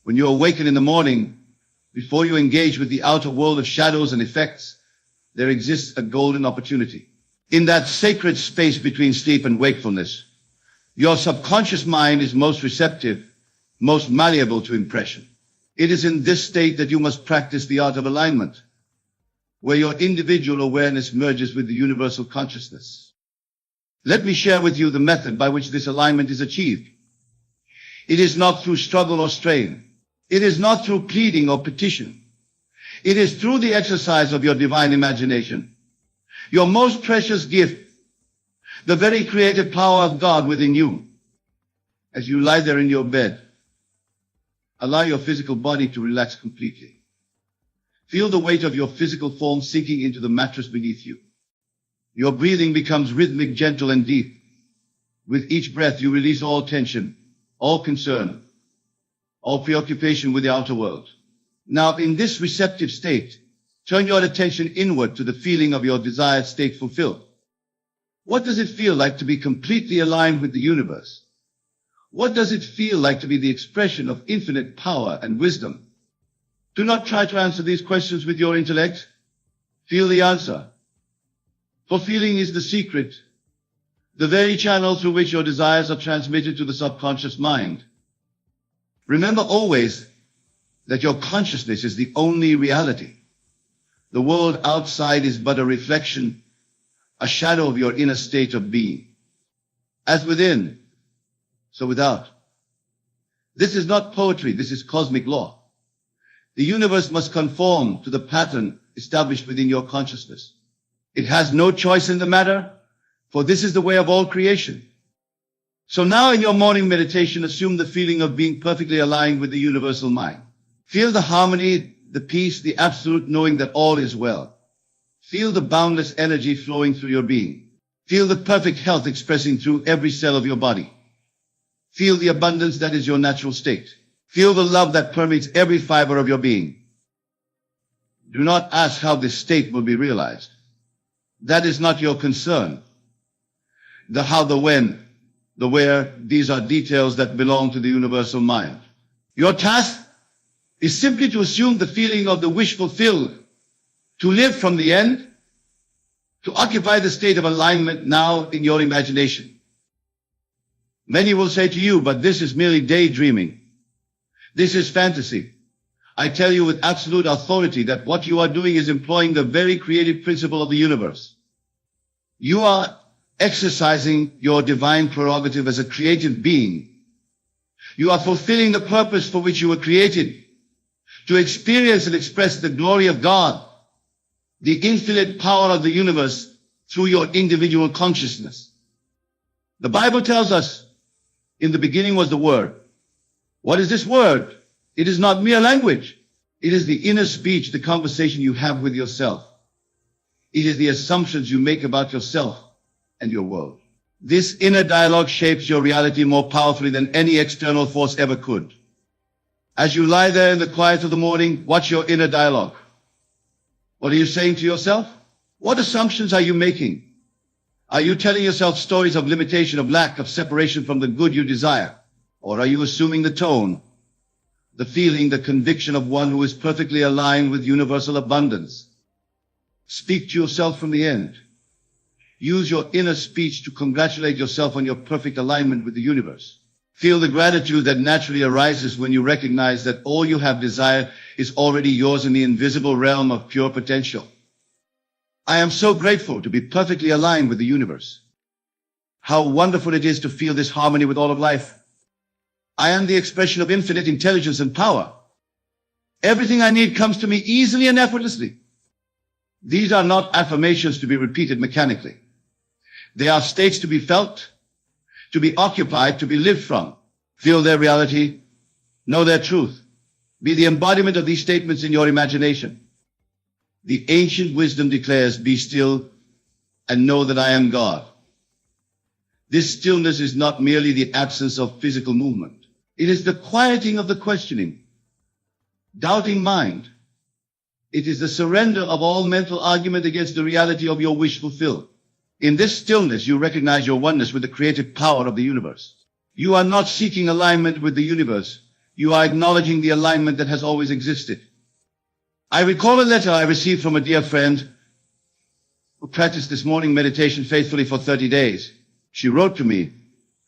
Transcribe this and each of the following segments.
When you awaken in the morning, before you engage with the outer world of shadows and effects, there exists a golden opportunity. In that sacred space between sleep and wakefulness, your subconscious mind is most receptive, most malleable to impression. It is in this state that you must practice the art of alignment, where your individual awareness merges with the universal consciousness. Let me share with you the method by which this alignment is achieved. It is not through struggle or strain. It is not through pleading or petition. It is through the exercise of your divine imagination, your most precious gift, the very creative power of God within you. As you lie there in your bed, allow your physical body to relax completely. Feel the weight of your physical form sinking into the mattress beneath you. Your breathing becomes rhythmic, gentle, and deep. With each breath, you release all tension, all concern, all preoccupation with the outer world. Now, in this receptive state, turn your attention inward to the feeling of your desired state fulfilled. What does it feel like to be completely aligned with the universe? What does it feel like to be the expression of infinite power and wisdom? Do not try to answer these questions with your intellect. Feel the answer. For feeling is the secret, the very channel through which your desires are transmitted to the subconscious mind. Remember always that your consciousness is the only reality. The world outside is but a reflection, a shadow of your inner state of being. As within, so without. This is not poetry, this is cosmic law. The universe must conform to the pattern established within your consciousness. It has no choice in the matter, for this is the way of all creation. So now in your morning meditation, assume the feeling of being perfectly aligned with the universal mind. Feel the harmony, the peace, the absolute knowing that all is well. Feel the boundless energy flowing through your being. Feel the perfect health expressing through every cell of your body. Feel the abundance that is your natural state. Feel the love that permeates every fiber of your being. Do not ask how this state will be realized. That is not your concern. The how, the when, the where, these are details that belong to the universal mind. Your task is simply to assume the feeling of the wish fulfilled, to live from the end, to occupy the state of alignment now in your imagination. Many will say to you, but this is merely daydreaming. This is fantasy. I tell you with absolute authority that what you are doing is employing the very creative principle of the universe. You are exercising your divine prerogative as a creative being. You are fulfilling the purpose for which you were created, to experience and express the glory of God, the infinite power of the universe through your individual consciousness. The Bible tells us, in the beginning was the Word. What is this word? It is not mere language. It is the inner speech, the conversation you have with yourself. It is the assumptions you make about yourself and your world. This inner dialogue shapes your reality more powerfully than any external force ever could. As you lie there in the quiet of the morning, watch your inner dialogue. What are you saying to yourself? What assumptions are you making? Are you telling yourself stories of limitation, of lack, of separation from the good you desire? Or are you assuming the tone, the feeling, the conviction of one who is perfectly aligned with universal abundance? Speak to yourself from the end. Use your inner speech to congratulate yourself on your perfect alignment with the universe. Feel the gratitude that naturally arises when you recognize that all you have desired is already yours in the invisible realm of pure potential. I am so grateful to be perfectly aligned with the universe. How wonderful it is to feel this harmony with all of life. I am the expression of infinite intelligence and power. Everything I need comes to me easily and effortlessly. These are not affirmations to be repeated mechanically. They are states to be felt, to be occupied, to be lived from. Feel their reality, know their truth. Be the embodiment of these statements in your imagination. The ancient wisdom declares, be still and know that I am God. This stillness is not merely the absence of physical movement. It is the quieting of the questioning, doubting mind. It is the surrender of all mental argument against the reality of your wish fulfilled. In this stillness, you recognize your oneness with the creative power of the universe. You are not seeking alignment with the universe. You are acknowledging the alignment that has always existed. I recall a letter I received from a dear friend who practiced this morning meditation faithfully for 30 days. She wrote to me,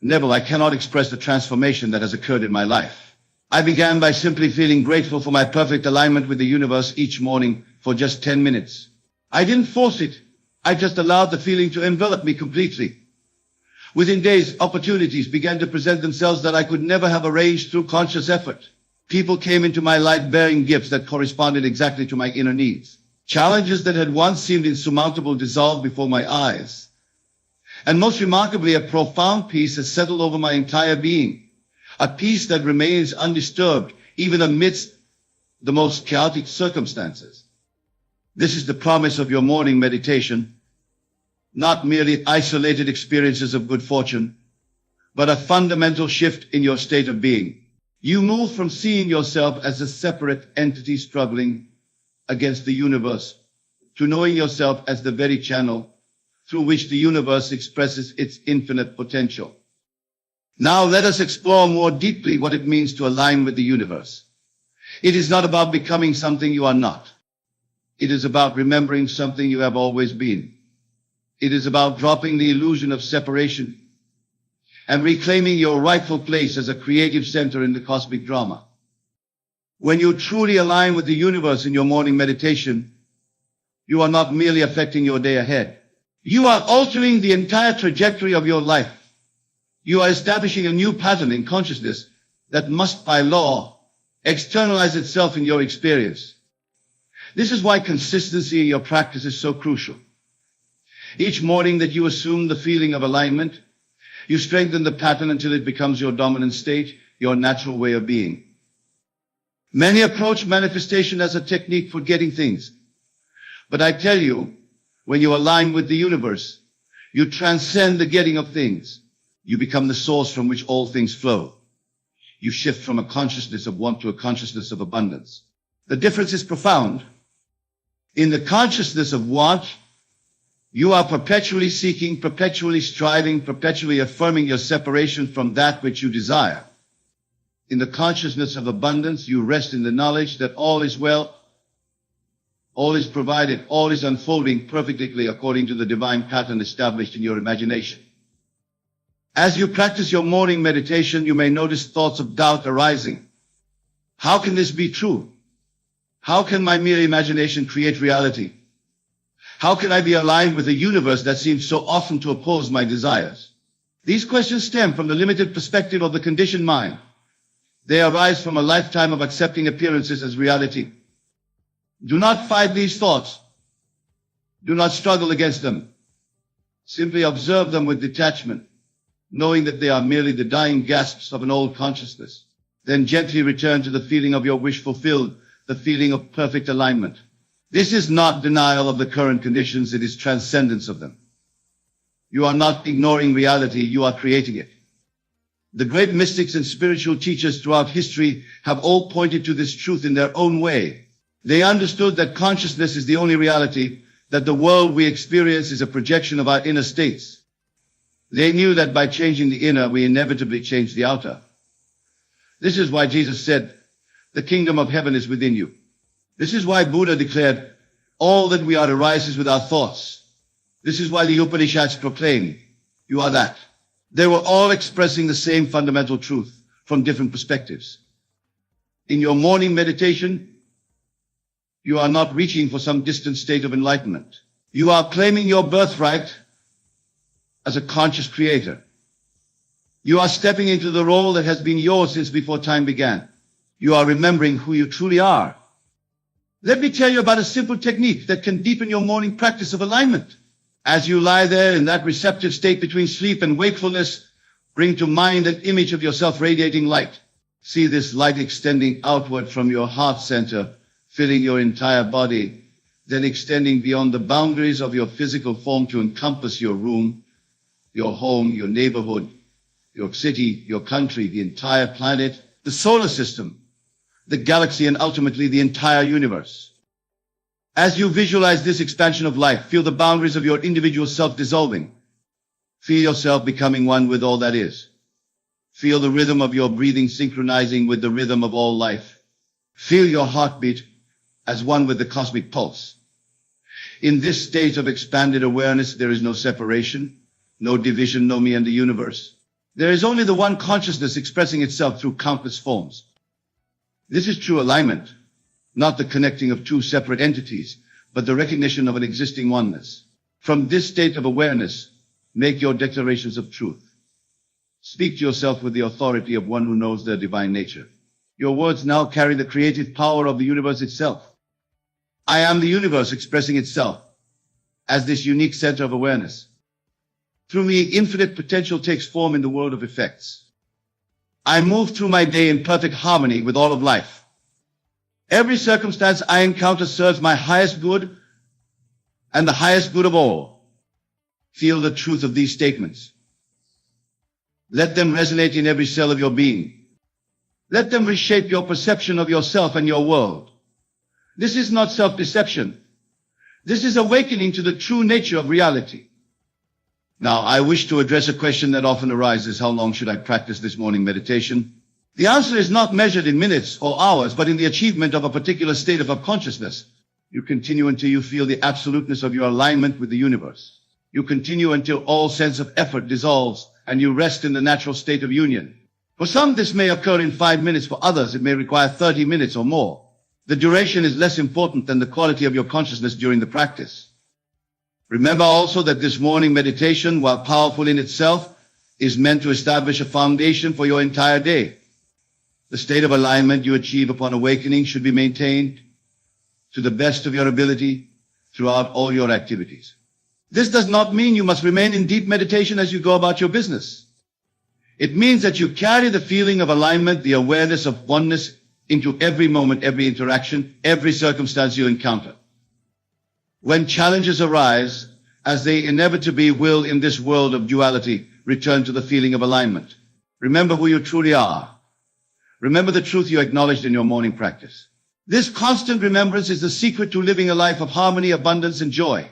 "Neville, I cannot express the transformation that has occurred in my life. I began by simply feeling grateful for my perfect alignment with the universe each morning for just 10 minutes. I didn't force it. I just allowed the feeling to envelop me completely. Within days, opportunities began to present themselves that I could never have arranged through conscious effort. People came into my life bearing gifts that corresponded exactly to my inner needs. Challenges that had once seemed insurmountable dissolved before my eyes. And most remarkably, a profound peace has settled over my entire being. A peace that remains undisturbed, even amidst the most chaotic circumstances. This is the promise of your morning meditation. Not merely isolated experiences of good fortune, but a fundamental shift in your state of being. You move from seeing yourself as a separate entity struggling against the universe to knowing yourself as the very channel through which the universe expresses its infinite potential. Now let us explore more deeply what it means to align with the universe. It is not about becoming something you are not. It is about remembering something you have always been. It is about dropping the illusion of separation and reclaiming your rightful place as a creative center in the cosmic drama. When you truly align with the universe in your morning meditation, you are not merely affecting your day ahead. You are altering the entire trajectory of your life. You are establishing a new pattern in consciousness that must, by law, externalize itself in your experience. This is why consistency in your practice is so crucial. Each morning that you assume the feeling of alignment, you strengthen the pattern until it becomes your dominant state, your natural way of being. Many approach manifestation as a technique for getting things. But I tell you, when you align with the universe, you transcend the getting of things. You become the source from which all things flow. You shift from a consciousness of want to a consciousness of abundance. The difference is profound. In the consciousness of want, you are perpetually seeking, perpetually striving, perpetually affirming your separation from that which you desire. In the consciousness of abundance, you rest in the knowledge that all is well, all is provided, all is unfolding perfectly according to the divine pattern established in your imagination. As you practice your morning meditation, you may notice thoughts of doubt arising. How can this be true? How can my mere imagination create reality? How can I be aligned with a universe that seems so often to oppose my desires? These questions stem from the limited perspective of the conditioned mind. They arise from a lifetime of accepting appearances as reality. Do not fight these thoughts. Do not struggle against them. Simply observe them with detachment, knowing that they are merely the dying gasps of an old consciousness. Then gently return to the feeling of your wish fulfilled, the feeling of perfect alignment. This is not denial of the current conditions, it is transcendence of them. You are not ignoring reality, you are creating it. The great mystics and spiritual teachers throughout history have all pointed to this truth in their own way. They understood that consciousness is the only reality, that the world we experience is a projection of our inner states. They knew that by changing the inner, we inevitably change the outer. This is why Jesus said, "The kingdom of heaven is within you." This is why Buddha declared, "All that we are arises with our thoughts." This is why the Upanishads proclaim, "You are that." They were all expressing the same fundamental truth from different perspectives. In your morning meditation, you are not reaching for some distant state of enlightenment. You are claiming your birthright as a conscious creator. You are stepping into the role that has been yours since before time began. You are remembering who you truly are. Let me tell you about a simple technique that can deepen your morning practice of alignment. As you lie there in that receptive state between sleep and wakefulness, bring to mind an image of yourself radiating light. See this light extending outward from your heart center, filling your entire body, then extending beyond the boundaries of your physical form to encompass your room, your home, your neighborhood, your city, your country, the entire planet, the solar system, the galaxy, and ultimately the entire universe. As you visualize this expansion of life, feel the boundaries of your individual self dissolving. Feel yourself becoming one with all that is. Feel the rhythm of your breathing synchronizing with the rhythm of all life. Feel your heartbeat as one with the cosmic pulse. In this state of expanded awareness, there is no separation, no division, no me and the universe. There is only the one consciousness expressing itself through countless forms. This is true alignment, not the connecting of two separate entities, but the recognition of an existing oneness. From this state of awareness, make your declarations of truth. Speak to yourself with the authority of one who knows their divine nature. Your words now carry the creative power of the universe itself. I am the universe expressing itself as this unique center of awareness. Through me, infinite potential takes form in the world of effects. I move through my day in perfect harmony with all of life. Every circumstance I encounter serves my highest good and the highest good of all. Feel the truth of these statements. Let them resonate in every cell of your being. Let them reshape your perception of yourself and your world. This is not self-deception. This is awakening to the true nature of reality. Now, I wish to address a question that often arises: how long should I practice this morning meditation? The answer is not measured in minutes or hours, but in the achievement of a particular state of consciousness. You continue until you feel the absoluteness of your alignment with the universe. You continue until all sense of effort dissolves and you rest in the natural state of union. For some, this may occur in 5 minutes. For others, it may require 30 minutes or more. The duration is less important than the quality of your consciousness during the practice. Remember also that this morning meditation, while powerful in itself, is meant to establish a foundation for your entire day. The state of alignment you achieve upon awakening should be maintained to the best of your ability throughout all your activities. This does not mean you must remain in deep meditation as you go about your business. It means that you carry the feeling of alignment, the awareness of oneness, into every moment, every interaction, every circumstance you encounter. When challenges arise, as they inevitably will in this world of duality, return to the feeling of alignment. Remember who you truly are. Remember the truth you acknowledged in your morning practice. This constant remembrance is the secret to living a life of harmony, abundance, and joy.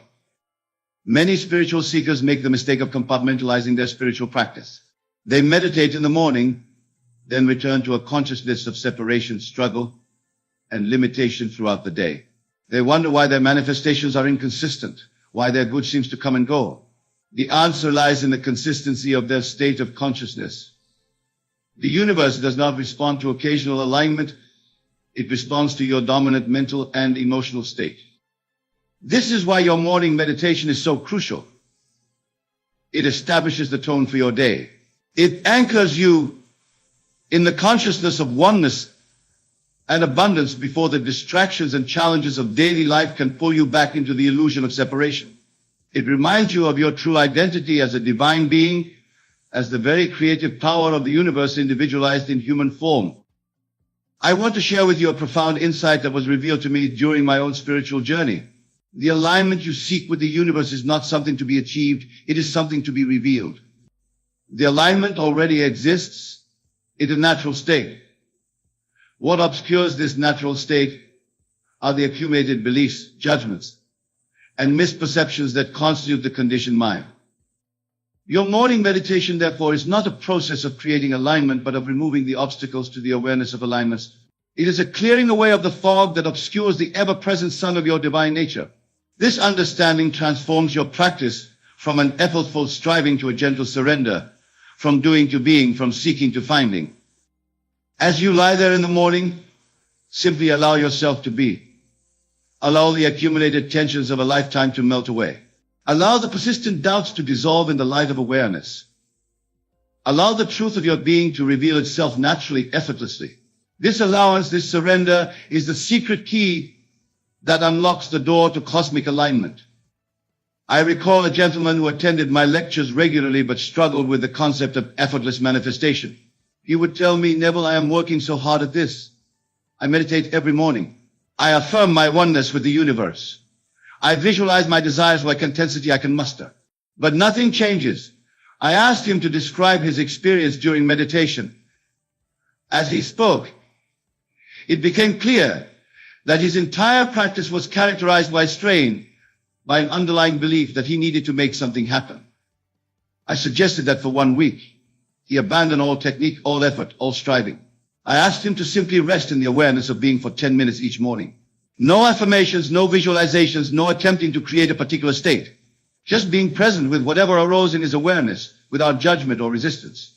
Many spiritual seekers make the mistake of compartmentalizing their spiritual practice. They meditate in the morning, then return to a consciousness of separation, struggle, and limitation throughout the day. They wonder why their manifestations are inconsistent, why their good seems to come and go. The answer lies in the consistency of their state of consciousness. The universe does not respond to occasional alignment. It responds to your dominant mental and emotional state. This is why your morning meditation is so crucial. It establishes the tone for your day. It anchors you in the consciousness of oneness and abundance before the distractions and challenges of daily life can pull you back into the illusion of separation. It reminds you of your true identity as a divine being, as the very creative power of the universe individualized in human form. I want to share with you a profound insight that was revealed to me during my own spiritual journey. The alignment you seek with the universe is not something to be achieved, it is something to be revealed. The alignment already exists in a natural state. What obscures this natural state are the accumulated beliefs, judgments, and misperceptions that constitute the conditioned mind. Your morning meditation, therefore, is not a process of creating alignment, but of removing the obstacles to the awareness of alignment. It is a clearing away of the fog that obscures the ever-present sun of your divine nature. This understanding transforms your practice from an effortful striving to a gentle surrender, from doing to being, from seeking to finding. As you lie there in the morning, simply allow yourself to be. Allow the accumulated tensions of a lifetime to melt away. Allow the persistent doubts to dissolve in the light of awareness. Allow the truth of your being to reveal itself naturally, effortlessly. This allowance, this surrender, is the secret key that unlocks the door to cosmic alignment. I recall a gentleman who attended my lectures regularly but struggled with the concept of effortless manifestation. He would tell me, "Neville, I am working so hard at this. I meditate every morning. I affirm my oneness with the universe. I visualize my desires like intensity I can muster. But nothing changes." I asked him to describe his experience during meditation. As he spoke, it became clear that his entire practice was characterized by strain, by an underlying belief that he needed to make something happen. I suggested that for 1 week, He abandoned all technique, all effort, all striving. I asked him to simply rest in the awareness of being for 10 minutes each morning. No affirmations, no visualizations, no attempting to create a particular state. Just being present with whatever arose in his awareness, without judgment or resistance.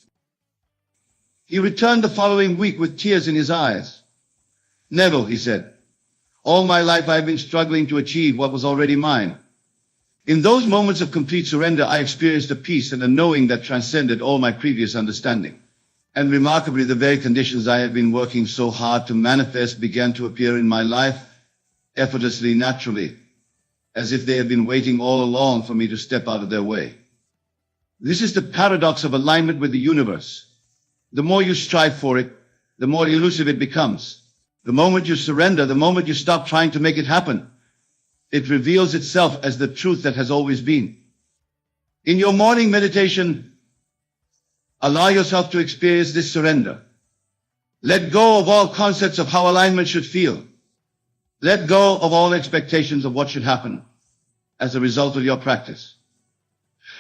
He returned the following week with tears in his eyes. "Neville," he said, "all my life I've been struggling to achieve what was already mine. In those moments of complete surrender, I experienced a peace and a knowing that transcended all my previous understanding. And remarkably, the very conditions I had been working so hard to manifest began to appear in my life effortlessly, naturally, as if they had been waiting all along for me to step out of their way." This is the paradox of alignment with the universe. The more you strive for it, the more elusive it becomes. The moment you surrender, the moment you stop trying to make it happen, it reveals itself as the truth that has always been. In your morning meditation, allow yourself to experience this surrender. Let go of all concepts of how alignment should feel. Let go of all expectations of what should happen as a result of your practice.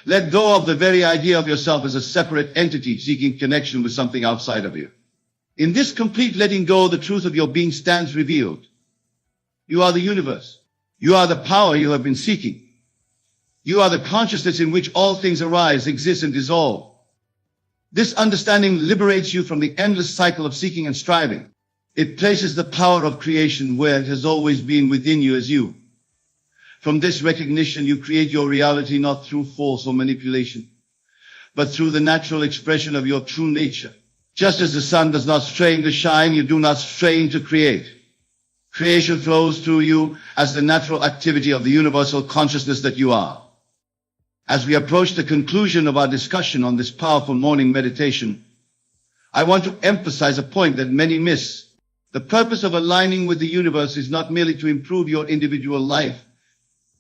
Let go of the very idea of yourself as a separate entity seeking connection with something outside of you. In this complete letting go, the truth of your being stands revealed. You are the universe. You are the power you have been seeking. You are the consciousness in which all things arise, exist, and dissolve. This understanding liberates you from the endless cycle of seeking and striving. It places the power of creation where it has always been, within you as you. From this recognition, you create your reality not through force or manipulation, but through the natural expression of your true nature. Just as the sun does not strain to shine, you do not strain to create. Creation flows through you as the natural activity of the universal consciousness that you are. As we approach the conclusion of our discussion on this powerful morning meditation, I want to emphasize a point that many miss. The purpose of aligning with the universe is not merely to improve your individual life,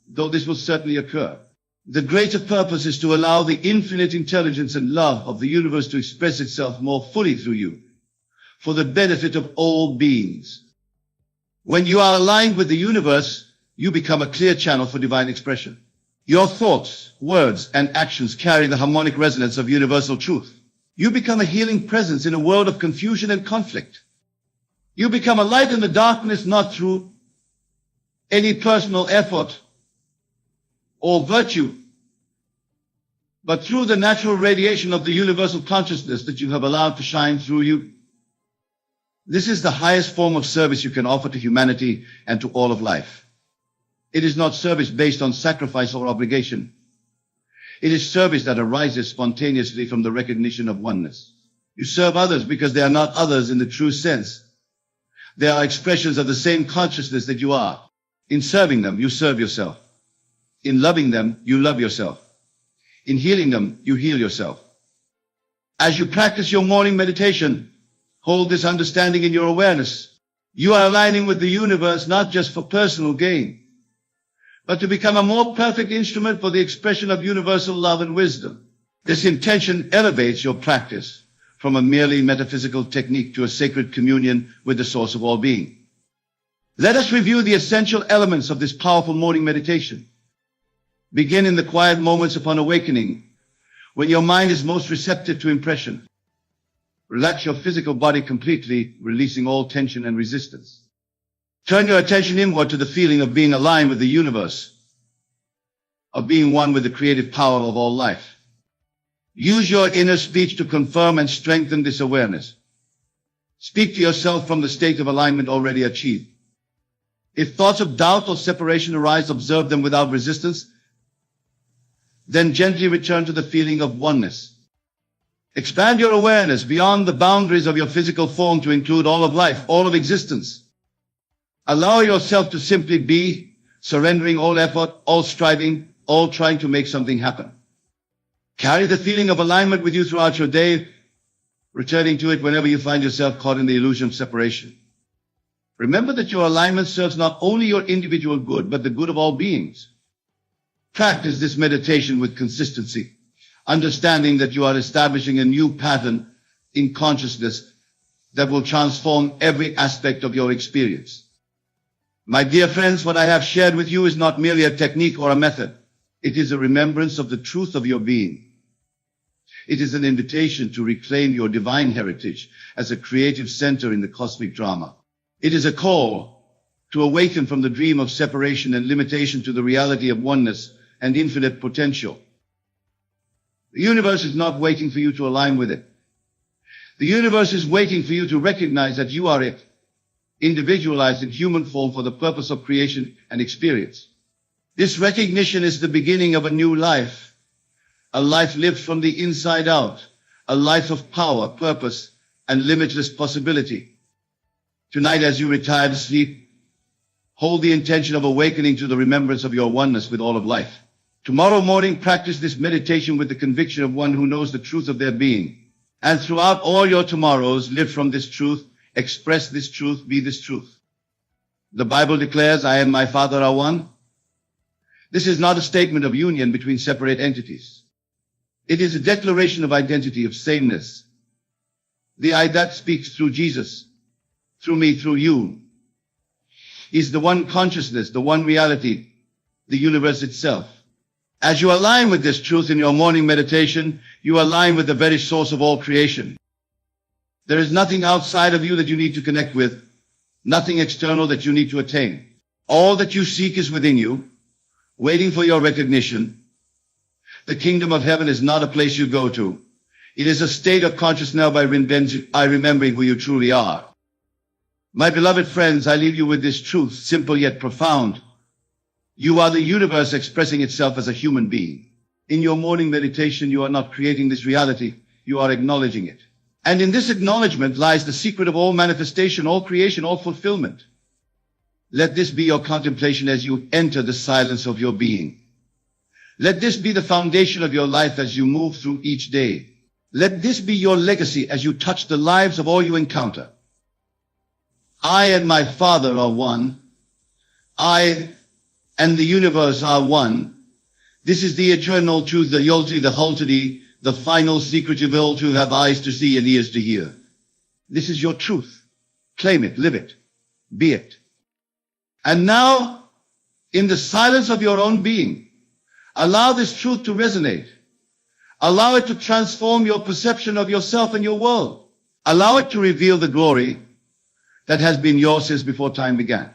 though this will certainly occur. The greater purpose is to allow the infinite intelligence and love of the universe to express itself more fully through you, for the benefit of all beings. When you are aligned with the universe, you become a clear channel for divine expression. Your thoughts, words, and actions carry the harmonic resonance of universal truth. You become a healing presence in a world of confusion and conflict. You become a light in the darkness, not through any personal effort or virtue, but through the natural radiation of the universal consciousness that you have allowed to shine through you. This is the highest form of service you can offer to humanity and to all of life. It is not service based on sacrifice or obligation. It is service that arises spontaneously from the recognition of oneness. You serve others because they are not others in the true sense. They are expressions of the same consciousness that you are. In serving them, you serve yourself. In loving them, you love yourself. In healing them, you heal yourself. As you practice your morning meditation, hold this understanding in your awareness. You are aligning with the universe not just for personal gain, but to become a more perfect instrument for the expression of universal love and wisdom. This intention elevates your practice from a merely metaphysical technique to a sacred communion with the source of all being. Let us review the essential elements of this powerful morning meditation. Begin in the quiet moments upon awakening, when your mind is most receptive to impression. Relax your physical body completely, releasing all tension and resistance. Turn your attention inward to the feeling of being aligned with the universe, of being one with the creative power of all life. Use your inner speech to confirm and strengthen this awareness. Speak to yourself from the state of alignment already achieved. If thoughts of doubt or separation arise, observe them without resistance. Then gently return to the feeling of oneness. Expand your awareness beyond the boundaries of your physical form to include all of life, all of existence. Allow yourself to simply be, surrendering all effort, all striving, all trying to make something happen. Carry the feeling of alignment with you throughout your day, returning to it whenever you find yourself caught in the illusion of separation. Remember that your alignment serves not only your individual good, but the good of all beings. Practice this meditation with consistency, understanding that you are establishing a new pattern in consciousness that will transform every aspect of your experience. My dear friends, what I have shared with you is not merely a technique or a method. It is a remembrance of the truth of your being. It is an invitation to reclaim your divine heritage as a creative center in the cosmic drama. It is a call to awaken from the dream of separation and limitation to the reality of oneness and infinite potential. The universe is not waiting for you to align with it. The universe is waiting for you to recognize that you are it, individualized in human form for the purpose of creation and experience. This recognition is the beginning of a new life, a life lived from the inside out, a life of power, purpose, and limitless possibility. Tonight, as you retire to sleep, hold the intention of awakening to the remembrance of your oneness with all of life. Tomorrow morning, practice this meditation with the conviction of one who knows the truth of their being. And throughout all your tomorrows, live from this truth, express this truth, be this truth. The Bible declares, I and my Father are one. This is not a statement of union between separate entities. It is a declaration of identity, of sameness. The I that speaks through Jesus, through me, through you, is the one consciousness, the one reality, the universe itself. As you align with this truth in your morning meditation, you align with the very source of all creation. There is nothing outside of you that you need to connect with, nothing external that you need to attain. All that you seek is within you, waiting for your recognition. The kingdom of heaven is not a place you go to. It is a state of consciousness by remembering who you truly are. My beloved friends, I leave you with this truth, simple yet profound. You are the universe expressing itself as a human being. In your morning meditation, you are not creating this reality, you are acknowledging it. And in this acknowledgement lies the secret of all manifestation, all creation, all fulfillment. Let this be your contemplation as you enter the silence of your being. Let this be the foundation of your life as you move through each day. Let this be your legacy as you touch the lives of all you encounter. I and my Father are one. I and the universe are one. This is the eternal truth, the yolti, the haltity, the final secret of all to have eyes to see and ears to hear. This is your truth. Claim it, live it, be it. And now, in the silence of your own being, allow this truth to resonate. Allow it to transform your perception of yourself and your world. Allow it to reveal the glory that has been yours since before time began.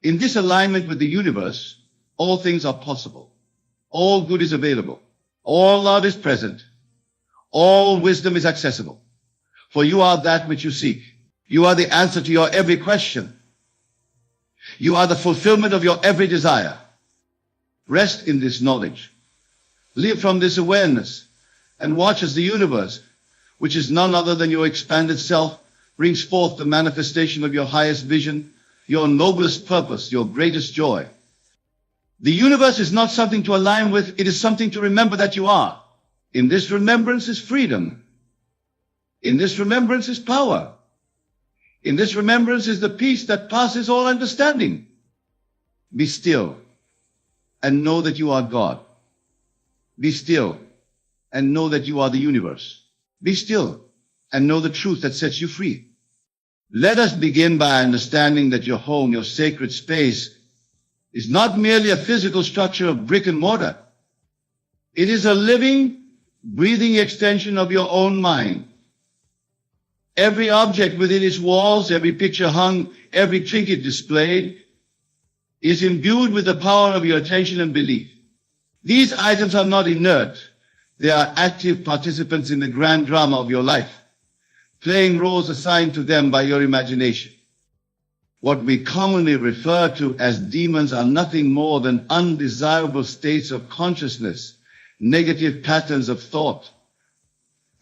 In this alignment with the universe, all things are possible. All good is available. All love is present. All wisdom is accessible. For you are that which you seek. You are the answer to your every question. You are the fulfillment of your every desire. Rest in this knowledge. Live from this awareness and watch as the universe, which is none other than your expanded self, brings forth the manifestation of your highest vision, your noblest purpose, your greatest joy. The universe is not something to align with, it is something to remember that you are. In this remembrance is freedom. In this remembrance is power. In this remembrance is the peace that passes all understanding. Be still and know that you are God. Be still and know that you are the universe. Be still and know the truth that sets you free. Let us begin by understanding that your home, your sacred space, is not merely a physical structure of brick and mortar. It is a living, breathing extension of your own mind. Every object within its walls, every picture hung, every trinket displayed, is imbued with the power of your attention and belief. These items are not inert. They are active participants in the grand drama of your life, playing roles assigned to them by your imagination. What we commonly refer to as demons are nothing more than undesirable states of consciousness, negative patterns of thought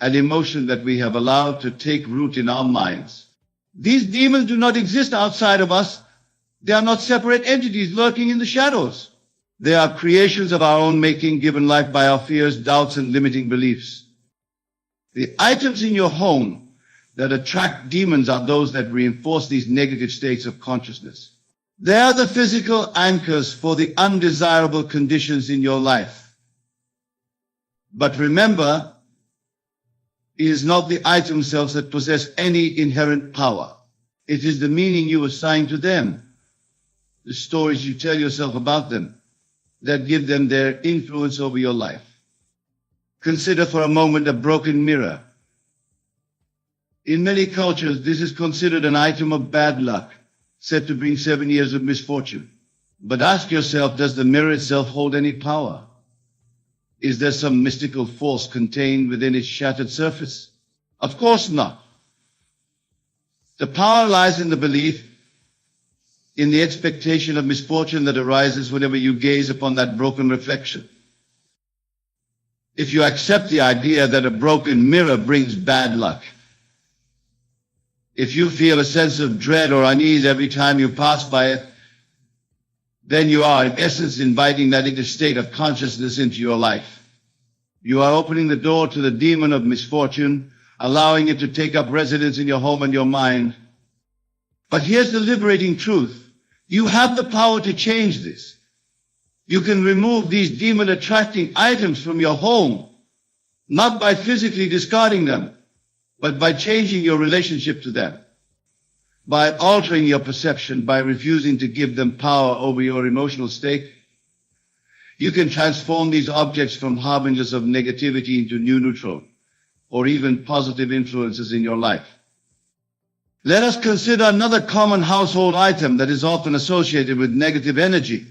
and emotion that we have allowed to take root in our minds. These demons do not exist outside of us. They are not separate entities lurking in the shadows. They are creations of our own making, given life by our fears, doubts, and limiting beliefs. The items in your home that attract demons are those that reinforce these negative states of consciousness. They are the physical anchors for the undesirable conditions in your life. But remember, it is not the items themselves that possess any inherent power. It is the meaning you assign to them, the stories you tell yourself about them, that give them their influence over your life. Consider for a moment a broken mirror. In many cultures, this is considered an item of bad luck, said to bring 7 years of misfortune. But ask yourself, does the mirror itself hold any power? Is there some mystical force contained within its shattered surface? Of course not. The power lies in the belief, in the expectation of misfortune that arises whenever you gaze upon that broken reflection. If you accept the idea that a broken mirror brings bad luck, if you feel a sense of dread or unease every time you pass by it, then you are in essence inviting that negative state of consciousness into your life. You are opening the door to the demon of misfortune, allowing it to take up residence in your home and your mind. But here's the liberating truth. You have the power to change this. You can remove these demon-attracting items from your home, not by physically discarding them, but by changing your relationship to them, by altering your perception, by refusing to give them power over your emotional state. You can transform these objects from harbingers of negativity into new neutral or even positive influences in your life. Let us consider another common household item that is often associated with negative energy: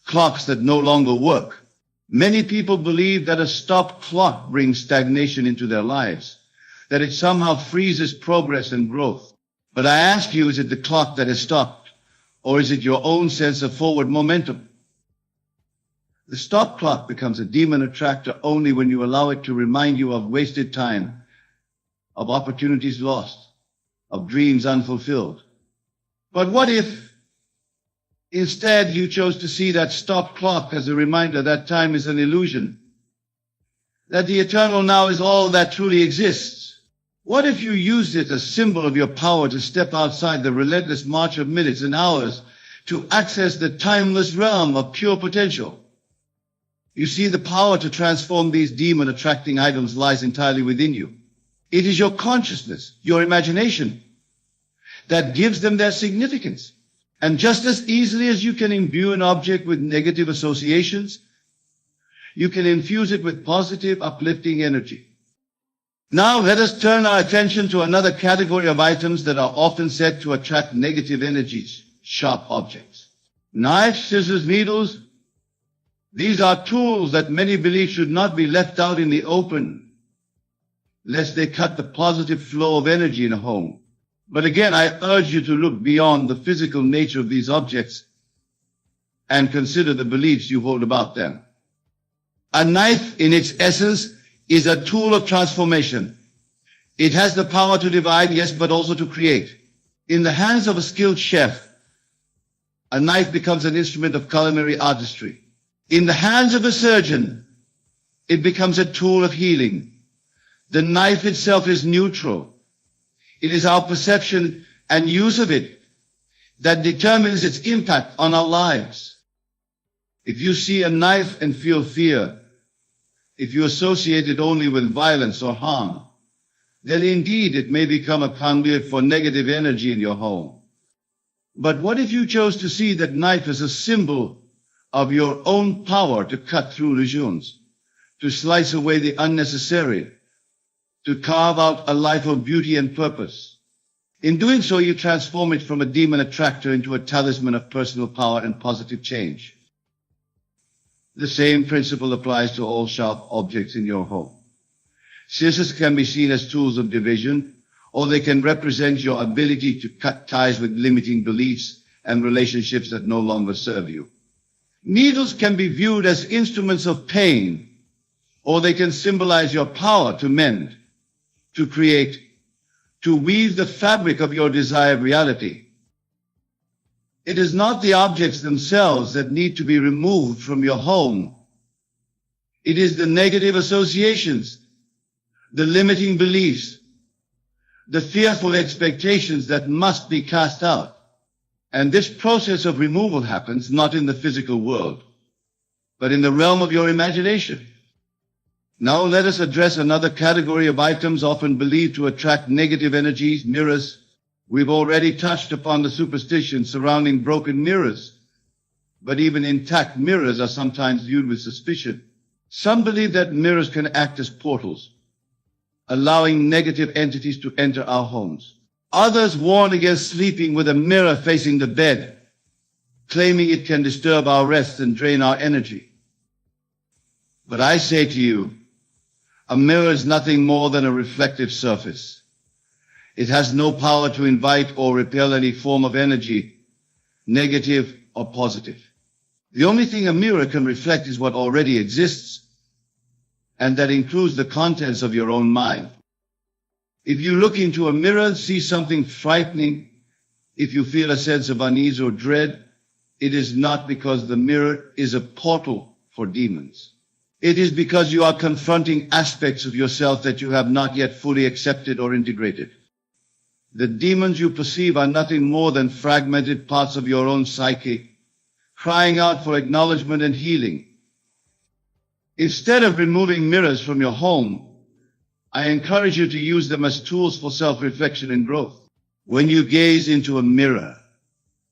clocks that no longer work. Many people believe that a stopped clock brings stagnation into their lives, that it somehow freezes progress and growth. But I ask you, is it the clock that is stopped, or is it your own sense of forward momentum? The stopped clock becomes a demon attractor only when you allow it to remind you of wasted time, of opportunities lost, of dreams unfulfilled. But what if instead you chose to see that stopped clock as a reminder that time is an illusion, that the eternal now is all that truly exists? What if you used it as a symbol of your power to step outside the relentless march of minutes and hours to access the timeless realm of pure potential? You see, the power to transform these demon-attracting items lies entirely within you. It is your consciousness, your imagination, that gives them their significance. And just as easily as you can imbue an object with negative associations, you can infuse it with positive, uplifting energy. Now let us turn our attention to another category of items that are often said to attract negative energies: sharp objects. Knives, scissors, needles. These are tools that many believe should not be left out in the open, lest they cut the positive flow of energy in a home. But again, I urge you to look beyond the physical nature of these objects and consider the beliefs you hold about them. A knife, in its essence, is a tool of transformation. It has the power to divide, yes, but also to create. In the hands of a skilled chef, a knife becomes an instrument of culinary artistry. In the hands of a surgeon, it becomes a tool of healing. The knife itself is neutral. It is our perception and use of it that determines its impact on our lives. If you see a knife and feel fear, if you associate it only with violence or harm, then indeed it may become a conduit for negative energy in your home. But what if you chose to see that knife as a symbol of your own power to cut through illusions, to slice away the unnecessary, to carve out a life of beauty and purpose? In doing so, you transform it from a demon attractor into a talisman of personal power and positive change. The same principle applies to all sharp objects in your home. Scissors can be seen as tools of division, or they can represent your ability to cut ties with limiting beliefs and relationships that no longer serve you. Needles can be viewed as instruments of pain, or they can symbolize your power to mend, to create, to weave the fabric of your desired reality. It is not the objects themselves that need to be removed from your home. It is the negative associations, the limiting beliefs, the fearful expectations that must be cast out. And this process of removal happens not in the physical world, but in the realm of your imagination. Now let us address another category of items often believed to attract negative energies: mirrors. We've already touched upon the superstition surrounding broken mirrors, but even intact mirrors are sometimes viewed with suspicion. Some believe that mirrors can act as portals, allowing negative entities to enter our homes. Others warn against sleeping with a mirror facing the bed, claiming it can disturb our rest and drain our energy. But I say to you, a mirror is nothing more than a reflective surface. It has no power to invite or repel any form of energy, negative or positive. The only thing a mirror can reflect is what already exists, and that includes the contents of your own mind. If you look into a mirror and see something frightening, if you feel a sense of unease or dread, it is not because the mirror is a portal for demons. It is because you are confronting aspects of yourself that you have not yet fully accepted or integrated. The demons you perceive are nothing more than fragmented parts of your own psyche, crying out for acknowledgement and healing. Instead of removing mirrors from your home, I encourage you to use them as tools for self-reflection and growth. When you gaze into a mirror,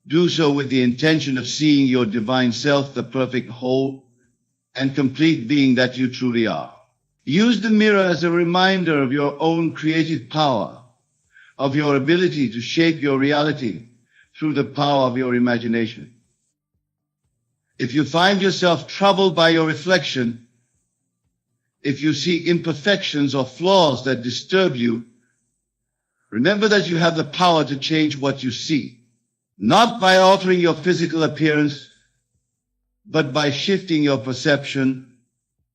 do so with the intention of seeing your divine self, the perfect whole and complete being that you truly are. Use the mirror as a reminder of your own creative power, of your ability to shape your reality through the power of your imagination. If you find yourself troubled by your reflection, if you see imperfections or flaws that disturb you, remember that you have the power to change what you see, not by altering your physical appearance, but by shifting your perception,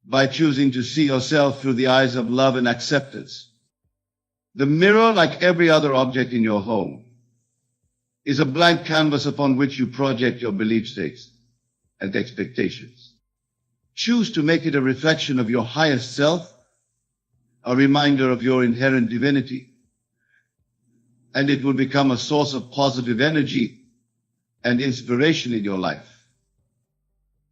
by choosing to see yourself through the eyes of love and acceptance. The mirror, like every other object in your home, is a blank canvas upon which you project your belief states and expectations. Choose to make it a reflection of your highest self, a reminder of your inherent divinity, and it will become a source of positive energy and inspiration in your life.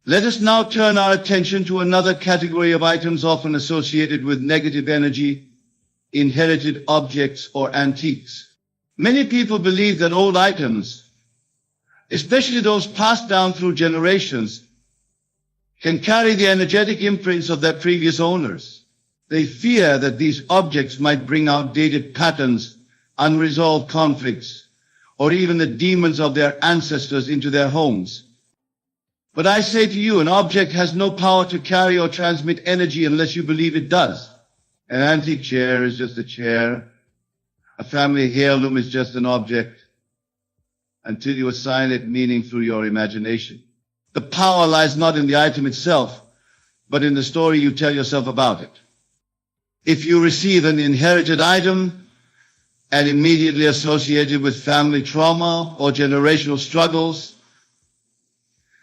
Let us now turn our attention to another category of items often associated with negative energy: inherited objects or antiques. Many people believe that old items, especially those passed down through generations, can carry the energetic imprints of their previous owners. They fear that these objects might bring outdated patterns, unresolved conflicts, or even the demons of their ancestors into their homes. But I say to you, an object has no power to carry or transmit energy unless you believe it does. An antique chair is just a chair. A family heirloom is just an object until you assign it meaning through your imagination. The power lies not in the item itself, but in the story you tell yourself about it. If you receive an inherited item and immediately associate it with family trauma or generational struggles,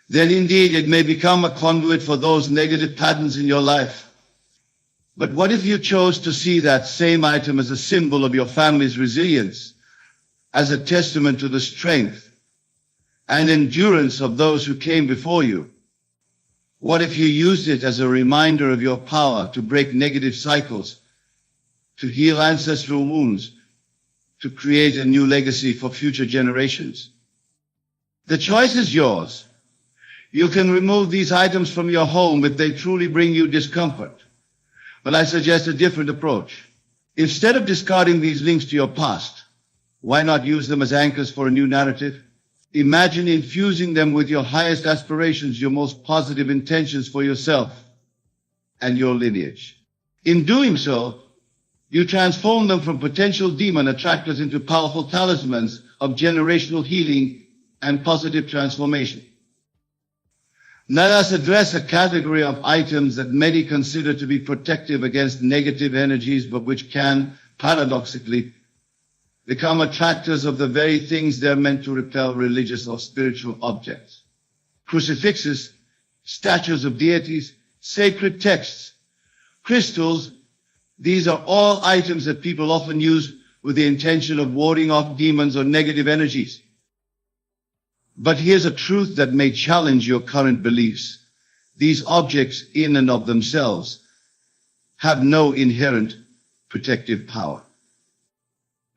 then indeed it may become a conduit for those negative patterns in your life. But what if you chose to see that same item as a symbol of your family's resilience, as a testament to the strength and endurance of those who came before you? What if you used it as a reminder of your power to break negative cycles, to heal ancestral wounds, to create a new legacy for future generations? The choice is yours. You can remove these items from your home if they truly bring you discomfort. But I suggest a different approach. Instead of discarding these links to your past, why not use them as anchors for a new narrative? Imagine infusing them with your highest aspirations, your most positive intentions for yourself and your lineage. In doing so, you transform them from potential demon attractors into powerful talismans of generational healing and positive transformation. Let us address a category of items that many consider to be protective against negative energies, but which can, paradoxically, become attractors of the very things they're meant to repel: religious or spiritual objects. Crucifixes, statues of deities, sacred texts, crystals, these are all items that people often use with the intention of warding off demons or negative energies. But here's a truth that may challenge your current beliefs. These objects, in and of themselves, have no inherent protective power.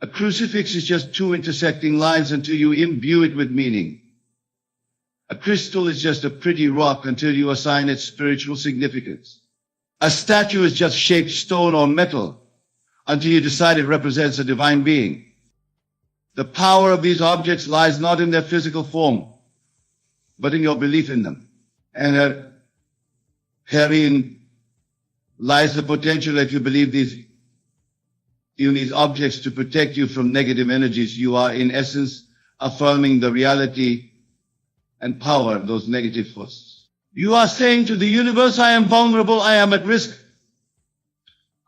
A crucifix is just two intersecting lines until you imbue it with meaning. A crystal is just a pretty rock until you assign it spiritual significance. A statue is just shaped stone or metal until you decide it represents a divine being. The power of these objects lies not in their physical form, but in your belief in them. And herein lies the potential. If you believe in these objects to protect you from negative energies, you are in essence affirming the reality and power of those negative forces. You are saying to the universe, I am vulnerable, I am at risk.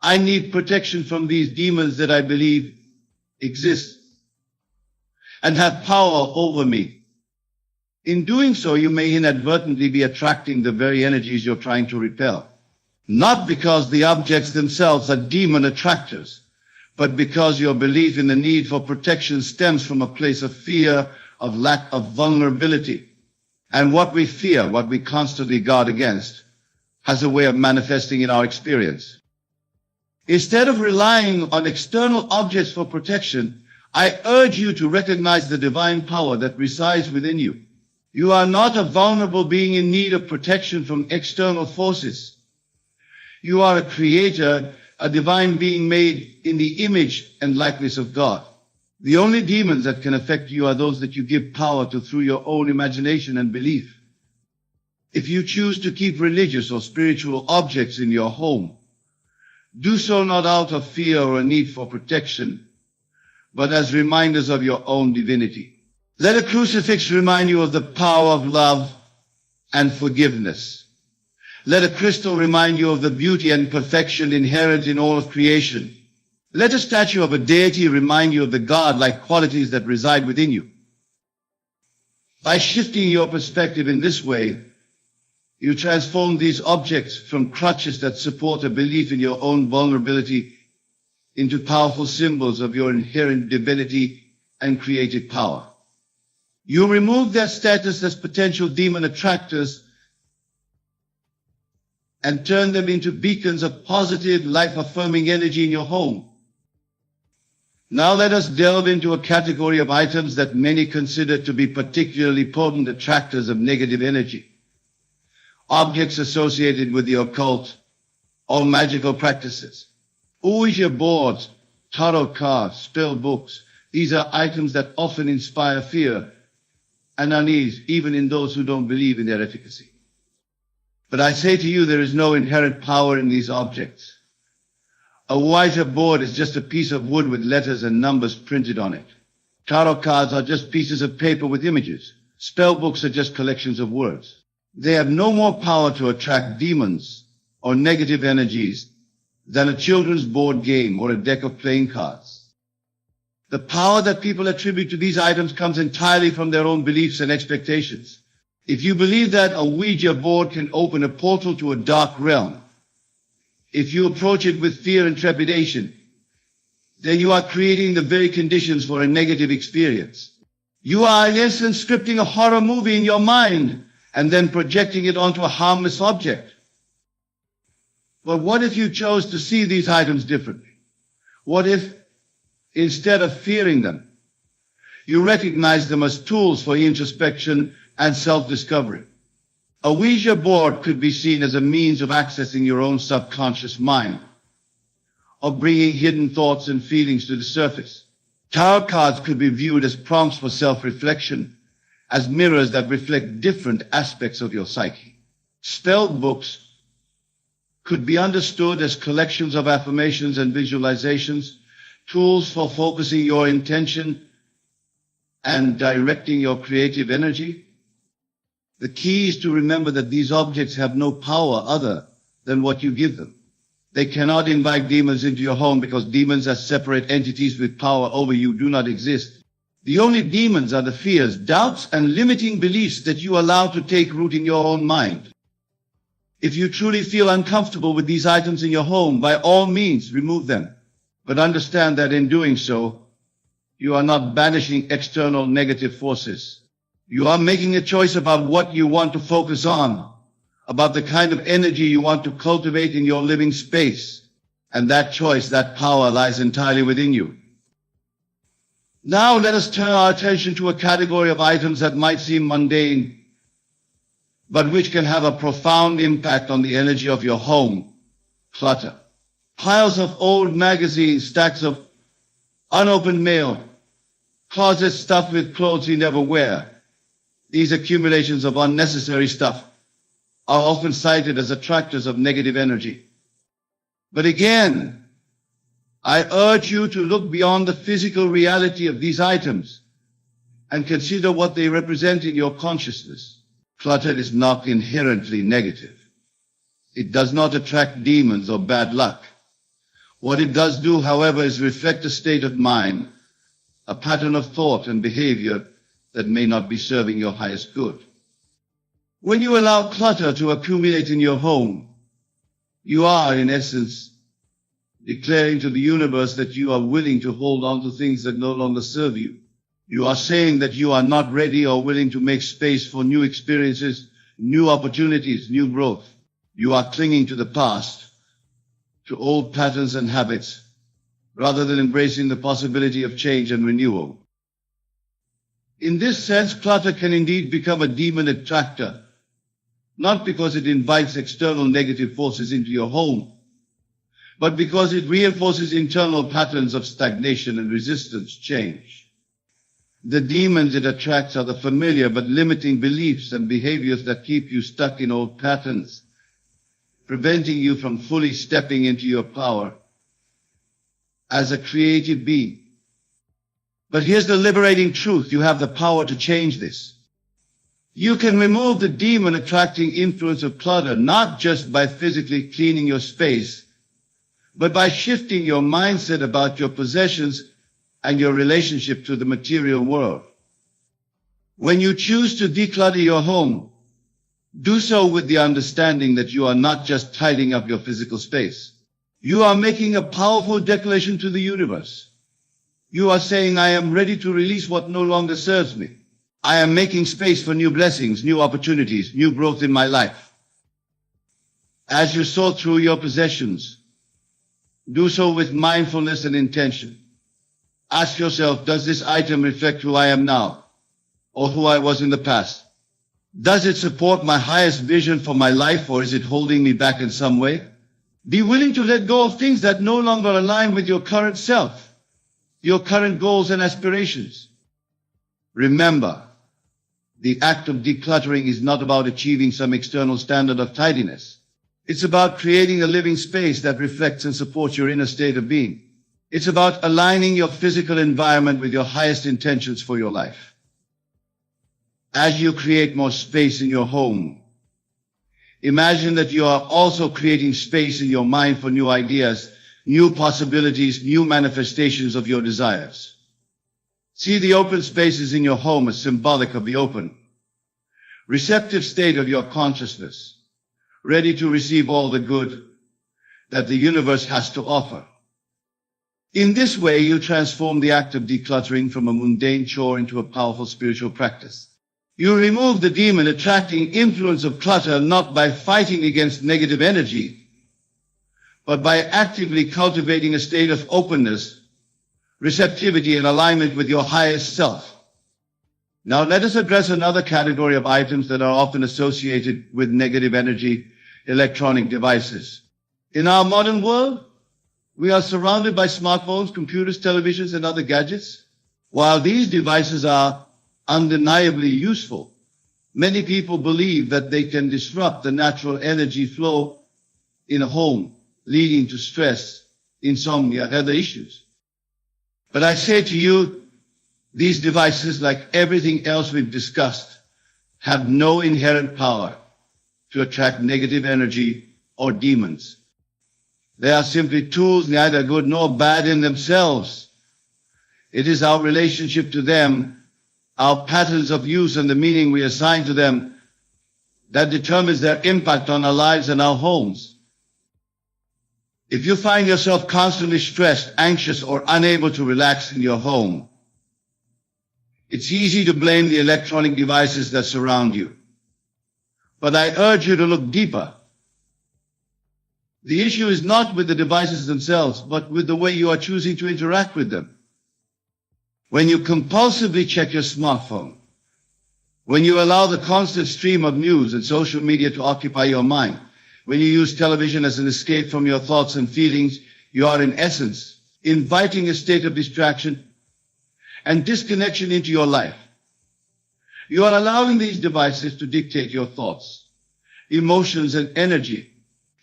I need protection from these demons that I believe exist and have power over me. In doing so, you may inadvertently be attracting the very energies you're trying to repel. Not because the objects themselves are demon attractors, but because your belief in the need for protection stems from a place of fear, of lack of vulnerability. And what we fear, what we constantly guard against, has a way of manifesting in our experience. Instead of relying on external objects for protection, I urge you to recognize the divine power that resides within you. You are not a vulnerable being in need of protection from external forces. You are a creator, a divine being made in the image and likeness of God. The only demons that can affect you are those that you give power to through your own imagination and belief. If you choose to keep religious or spiritual objects in your home, do so not out of fear or a need for protection, but as reminders of your own divinity. Let a crucifix remind you of the power of love and forgiveness. Let a crystal remind you of the beauty and perfection inherent in all of creation. Let a statue of a deity remind you of the God-like qualities that reside within you. By shifting your perspective in this way, you transform these objects from crutches that support a belief in your own vulnerability into powerful symbols of your inherent divinity and creative power. You remove their status as potential demon attractors and turn them into beacons of positive, life-affirming energy in your home. Now let us delve into a category of items that many consider to be particularly potent attractors of negative energy. Objects associated with the occult or magical practices. Ouija boards, tarot cards, spell books. These are items that often inspire fear and unease, even in those who don't believe in their efficacy. But I say to you, there is no inherent power in these objects. A Ouija board is just a piece of wood with letters and numbers printed on it. Tarot cards are just pieces of paper with images. Spell books are just collections of words. They have no more power to attract demons or negative energies than a children's board game or a deck of playing cards. The power that people attribute to these items comes entirely from their own beliefs and expectations. If you believe that a Ouija board can open a portal to a dark realm, if you approach it with fear and trepidation, then you are creating the very conditions for a negative experience. You are in essence scripting a horror movie in your mind and then projecting it onto a harmless object. But what if you chose to see these items differently? What if, instead of fearing them, you recognize them as tools for introspection and self-discovery? A Ouija board could be seen as a means of accessing your own subconscious mind, of bringing hidden thoughts and feelings to the surface. Tarot cards could be viewed as prompts for self-reflection, as mirrors that reflect different aspects of your psyche. Spell books could be understood as collections of affirmations and visualizations, tools for focusing your intention and directing your creative energy. The key is to remember that these objects have no power other than what you give them. They cannot invite demons into your home because demons as separate entities with power over you do not exist. The only demons are the fears, doubts, and limiting beliefs that you allow to take root in your own mind. If you truly feel uncomfortable with these items in your home, by all means, remove them. But understand that in doing so, you are not banishing external negative forces. You are making a choice about what you want to focus on, about the kind of energy you want to cultivate in your living space. And that choice, that power lies entirely within you. Now let us turn our attention to a category of items that might seem mundane, but which can have a profound impact on the energy of your home Clutter. Piles of old magazines, stacks of unopened mail, closets stuffed with clothes you never wear. These accumulations of unnecessary stuff are often cited as attractors of negative energy. But again, I urge you to look beyond the physical reality of these items and consider what they represent in your consciousness. Clutter is not inherently negative. It does not attract demons or bad luck. What it does do, however, is reflect a state of mind, a pattern of thought and behavior that may not be serving your highest good. When you allow clutter to accumulate in your home, you are, in essence, declaring to the universe that you are willing to hold on to things that no longer serve you. You are saying that you are not ready or willing to make space for new experiences, new opportunities, new growth. You are clinging to the past, to old patterns and habits, rather than embracing the possibility of change and renewal. In this sense, clutter can indeed become a demon attractor, not because it invites external negative forces into your home, but because it reinforces internal patterns of stagnation and resistance change. The demons it attracts are the familiar but limiting beliefs and behaviors that keep you stuck in old patterns, preventing you from fully stepping into your power as a creative being. But here's the liberating truth. You have the power to change this. You can remove the demon attracting influence of clutter, not just by physically cleaning your space, but by shifting your mindset about your possessions and your relationship to the material world. When you choose to declutter your home, do so with the understanding that you are not just tidying up your physical space. You are making a powerful declaration to the universe. You are saying, I am ready to release what no longer serves me. I am making space for new blessings, new opportunities, new growth in my life. As you sort through your possessions, do so with mindfulness and intention. Ask yourself, does this item reflect who I am now or who I was in the past? Does it support my highest vision for my life, or is it holding me back in some way? Be willing to let go of things that no longer align with your current self, your current goals and aspirations. Remember, the act of decluttering is not about achieving some external standard of tidiness. It's about creating a living space that reflects and supports your inner state of being. It's about aligning your physical environment with your highest intentions for your life. As you create more space in your home, imagine that you are also creating space in your mind for new ideas, new possibilities, new manifestations of your desires. See the open spaces in your home as symbolic of the open, receptive state of your consciousness, ready to receive all the good that the universe has to offer. In this way, you transform the act of decluttering from a mundane chore into a powerful spiritual practice. You remove the demon attracting influence of clutter not by fighting against negative energy, but by actively cultivating a state of openness, receptivity, and alignment with your highest self. Now let us address another category of items that are often associated with negative energy: electronic devices. In our modern world, we are surrounded by smartphones, computers, televisions, and other gadgets. While these devices are undeniably useful, many people believe that they can disrupt the natural energy flow in a home, leading to stress, insomnia, and other issues. But I say to you, these devices, like everything else we've discussed, have no inherent power to attract negative energy or demons. They are simply tools, neither good nor bad in themselves. It is our relationship to them, our patterns of use, and the meaning we assign to them that determines their impact on our lives and our homes. If you find yourself constantly stressed, anxious, or unable to relax in your home, it's easy to blame the electronic devices that surround you. But I urge you to look deeper. The issue is not with the devices themselves, but with the way you are choosing to interact with them. When you compulsively check your smartphone, when you allow the constant stream of news and social media to occupy your mind, When you use television as an escape from your thoughts and feelings, you are in essence inviting a state of distraction and disconnection into your life. You are allowing these devices to dictate your thoughts, emotions, and energy.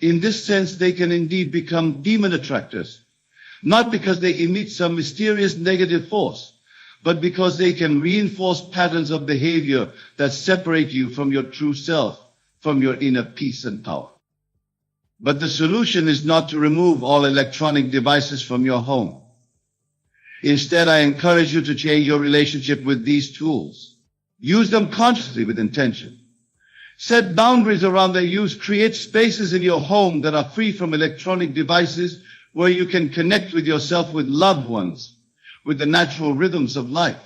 In this sense, they can indeed become demon attractors, not because they emit some mysterious negative force, but because they can reinforce patterns of behavior that separate you from your true self, from your inner peace and power. But the solution is not to remove all electronic devices from your home. Instead, I encourage you to change your relationship with these tools. Use them consciously with intention. Set boundaries around their use. Create spaces in your home that are free from electronic devices where you can connect with yourself, with loved ones, with the natural rhythms of life.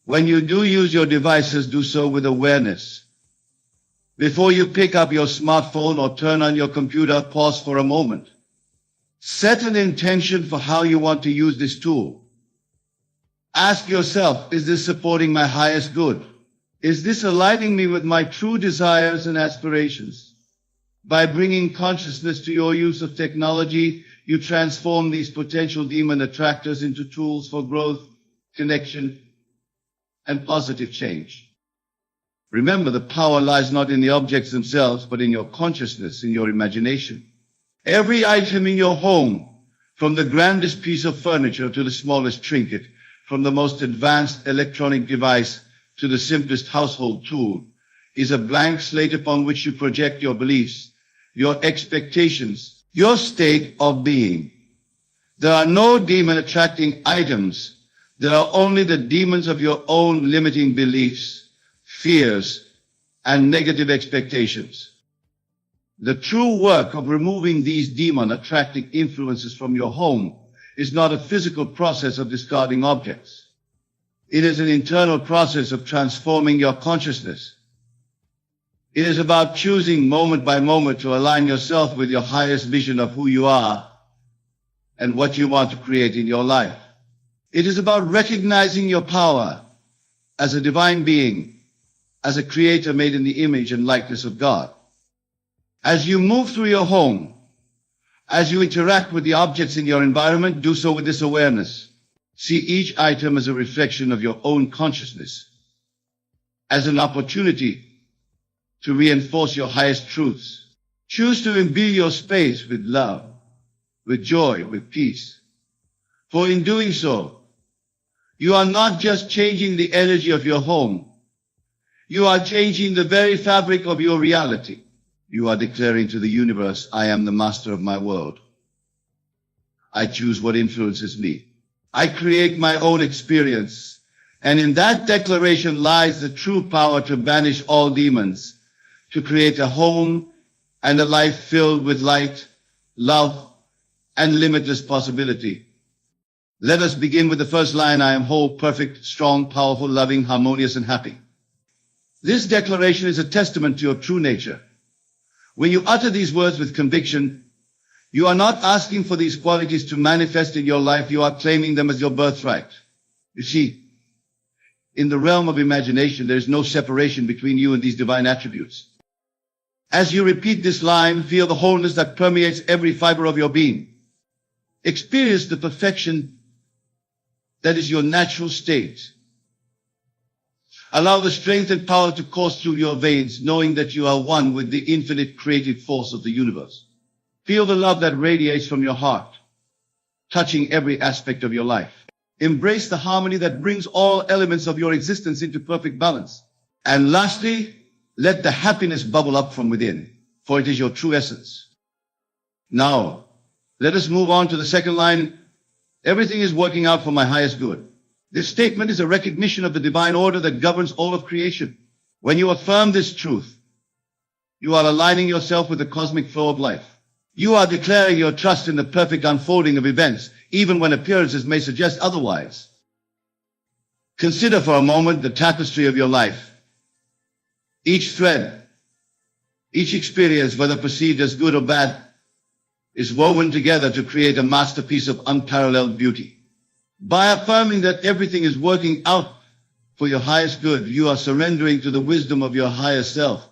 When you do use your devices, do so with awareness. Before you pick up your smartphone or turn on your computer, pause for a moment. Set an intention for how you want to use this tool. Ask yourself, is this supporting my highest good? Is this aligning me with my true desires and aspirations? By bringing consciousness to your use of technology, you transform these potential demon attractors into tools for growth, connection, and positive change. Remember, the power lies not in the objects themselves, but in your consciousness, in your imagination. Every item in your home, from the grandest piece of furniture to the smallest trinket, from the most advanced electronic device to the simplest household tool, is a blank slate upon which you project your beliefs, your expectations, your state of being. There are no demon-attracting items. There are only the demons of your own limiting beliefs, fears, and negative expectations. The true work of removing these demon-attracting influences from your home is not a physical process of discarding objects. It is an internal process of transforming your consciousness. It is about choosing moment by moment to align yourself with your highest vision of who you are and what you want to create in your life. It is about recognizing your power as a divine being, as a creator made in the image and likeness of God. As you move through your home, as you interact with the objects in your environment, do so with this awareness. See each item as a reflection of your own consciousness, as an opportunity to reinforce your highest truths. Choose to imbue your space with love, with joy, with peace. For in doing so, you are not just changing the energy of your home, you are changing the very fabric of your reality. You are declaring to the universe, I am the master of my world. I choose what influences me. I create my own experience. And in that declaration lies the true power to banish all demons, to create a home and a life filled with light, love, and limitless possibility. Let us begin with the first line, I am whole, perfect, strong, powerful, loving, harmonious, and happy. This declaration is a testament to your true nature. When you utter these words with conviction, you are not asking for these qualities to manifest in your life, you are claiming them as your birthright. You see, in the realm of imagination, there is no separation between you and these divine attributes. As you repeat this line, feel the wholeness that permeates every fiber of your being. Experience the perfection that is your natural state. Allow the strength and power to course through your veins, knowing that you are one with the infinite creative force of the universe. Feel the love that radiates from your heart, touching every aspect of your life. Embrace the harmony that brings all elements of your existence into perfect balance. And lastly, let the happiness bubble up from within, for it is your true essence. Now, let us move on to the second line. Everything is working out for my highest good. This statement is a recognition of the divine order that governs all of creation. When you affirm this truth, you are aligning yourself with the cosmic flow of life. You are declaring your trust in the perfect unfolding of events, even when appearances may suggest otherwise. Consider for a moment the tapestry of your life. Each thread, each experience, whether perceived as good or bad, is woven together to create a masterpiece of unparalleled beauty. By affirming that everything is working out for your highest good, you are surrendering to the wisdom of your higher self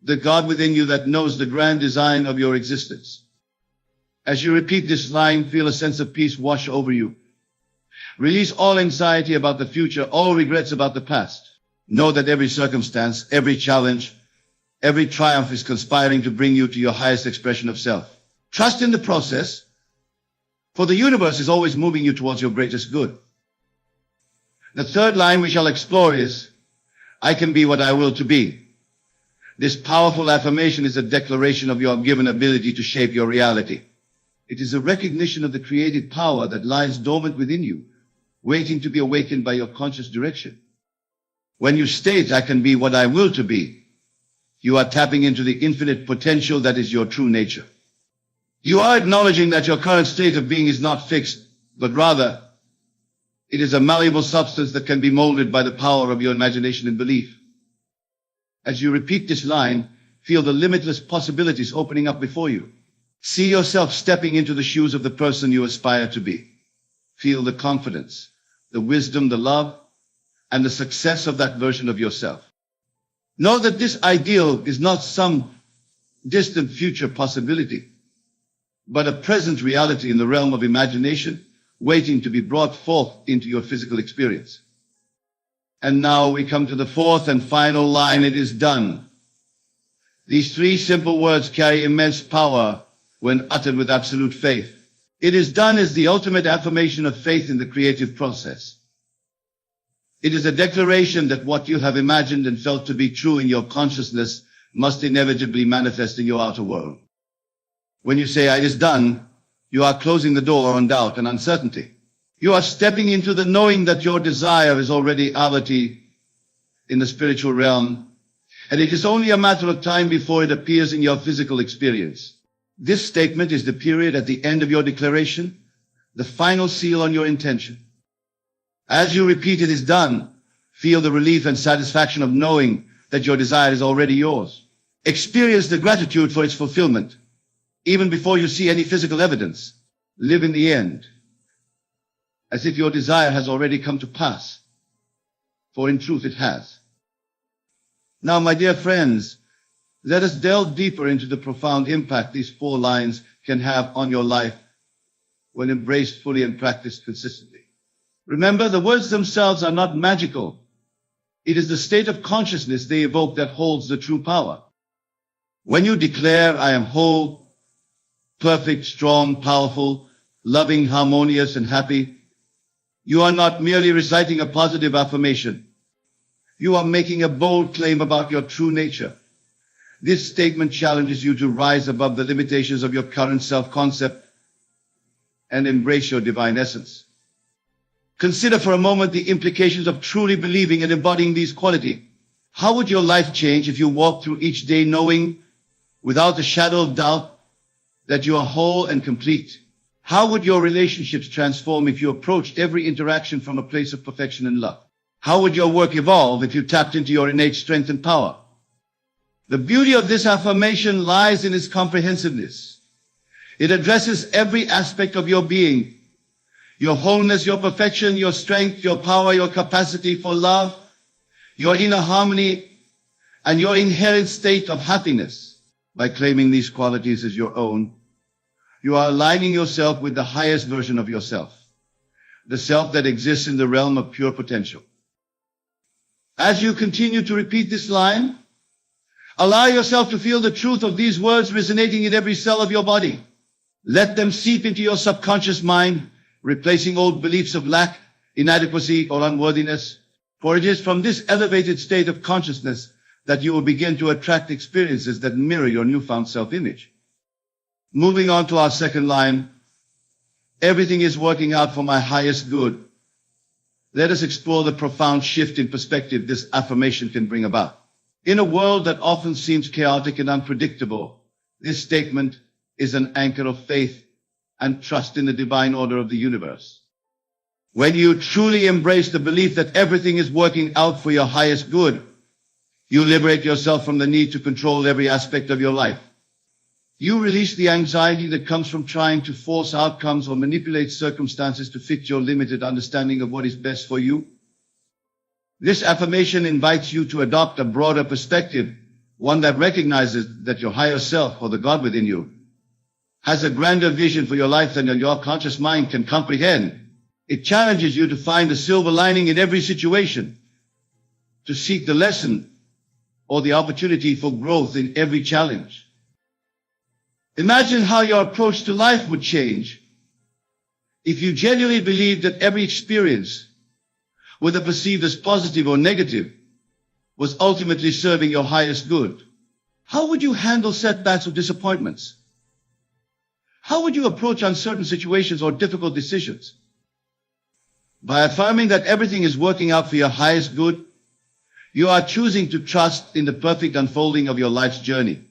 the God within you that knows the grand design of your existence. As you repeat this line, feel a sense of peace wash over you. Release all anxiety about the future, all regrets about the past. Know that every circumstance, every challenge, every triumph is conspiring to bring you to your highest expression of self. Trust in the process, for the universe is always moving you towards your greatest good. The third line we shall explore is, I can be what I will to be. This powerful affirmation is a declaration of your given ability to shape your reality. It is a recognition of the creative power that lies dormant within you, waiting to be awakened by your conscious direction. When you state, I can be what I will to be, you are tapping into the infinite potential that is your true nature. You are acknowledging that your current state of being is not fixed, but rather, it is a malleable substance that can be molded by the power of your imagination and belief. As you repeat this line, feel the limitless possibilities opening up before you. See yourself stepping into the shoes of the person you aspire to be. Feel the confidence, the wisdom, the love, and the success of that version of yourself. Know that this ideal is not some distant future possibility, but a present reality in the realm of imagination, waiting to be brought forth into your physical experience. And now we come to the fourth and final line, it is done. These three simple words carry immense power when uttered with absolute faith. It is done is the ultimate affirmation of faith in the creative process. It is a declaration that what you have imagined and felt to be true in your consciousness must inevitably manifest in your outer world. When you say, it is done, you are closing the door on doubt and uncertainty. You are stepping into the knowing that your desire is already reality in the spiritual realm, and it is only a matter of time before it appears in your physical experience. This statement is the period at the end of your declaration, the final seal on your intention. As you repeat it is done, feel the relief and satisfaction of knowing that your desire is already yours. Experience the gratitude for its fulfillment, even before you see any physical evidence. Live in the end, as if your desire has already come to pass, for in truth it has. Now, my dear friends, let us delve deeper into the profound impact these four lines can have on your life when embraced fully and practiced consistently. Remember, the words themselves are not magical. It is the state of consciousness they evoke that holds the true power. When you declare, I am whole, perfect, strong, powerful, loving, harmonious, and happy, you are not merely reciting a positive affirmation. You are making a bold claim about your true nature. This statement challenges you to rise above the limitations of your current self-concept and embrace your divine essence. Consider for a moment the implications of truly believing and embodying these qualities. How would your life change if you walked through each day knowing, without a shadow of doubt, that you are whole and complete? How would your relationships transform if you approached every interaction from a place of perfection and love? How would your work evolve if you tapped into your innate strength and power? The beauty of this affirmation lies in its comprehensiveness. It addresses every aspect of your being, your wholeness, your perfection, your strength, your power, your capacity for love, your inner harmony, and your inherent state of happiness. By claiming these qualities as your own, you are aligning yourself with the highest version of yourself, the self that exists in the realm of pure potential. As you continue to repeat this line, allow yourself to feel the truth of these words resonating in every cell of your body. Let them seep into your subconscious mind, replacing old beliefs of lack, inadequacy, or unworthiness. For it is from this elevated state of consciousness that you will begin to attract experiences that mirror your newfound self-image. Moving on to our second line, everything is working out for my highest good. Let us explore the profound shift in perspective this affirmation can bring about. In a world that often seems chaotic and unpredictable, this statement is an anchor of faith and trust in the divine order of the universe. When you truly embrace the belief that everything is working out for your highest good, you liberate yourself from the need to control every aspect of your life. You release the anxiety that comes from trying to force outcomes or manipulate circumstances to fit your limited understanding of what is best for you. This affirmation invites you to adopt a broader perspective, one that recognizes that your higher self, or the God within you, has a grander vision for your life than your conscious mind can comprehend. It challenges you to find the silver lining in every situation, to seek the lesson or the opportunity for growth in every challenge. Imagine how your approach to life would change if you genuinely believed that every experience, whether perceived as positive or negative, was ultimately serving your highest good. How would you handle setbacks or disappointments? How would you approach uncertain situations or difficult decisions? By affirming that everything is working out for your highest good, you are choosing to trust in the perfect unfolding of your life's journey.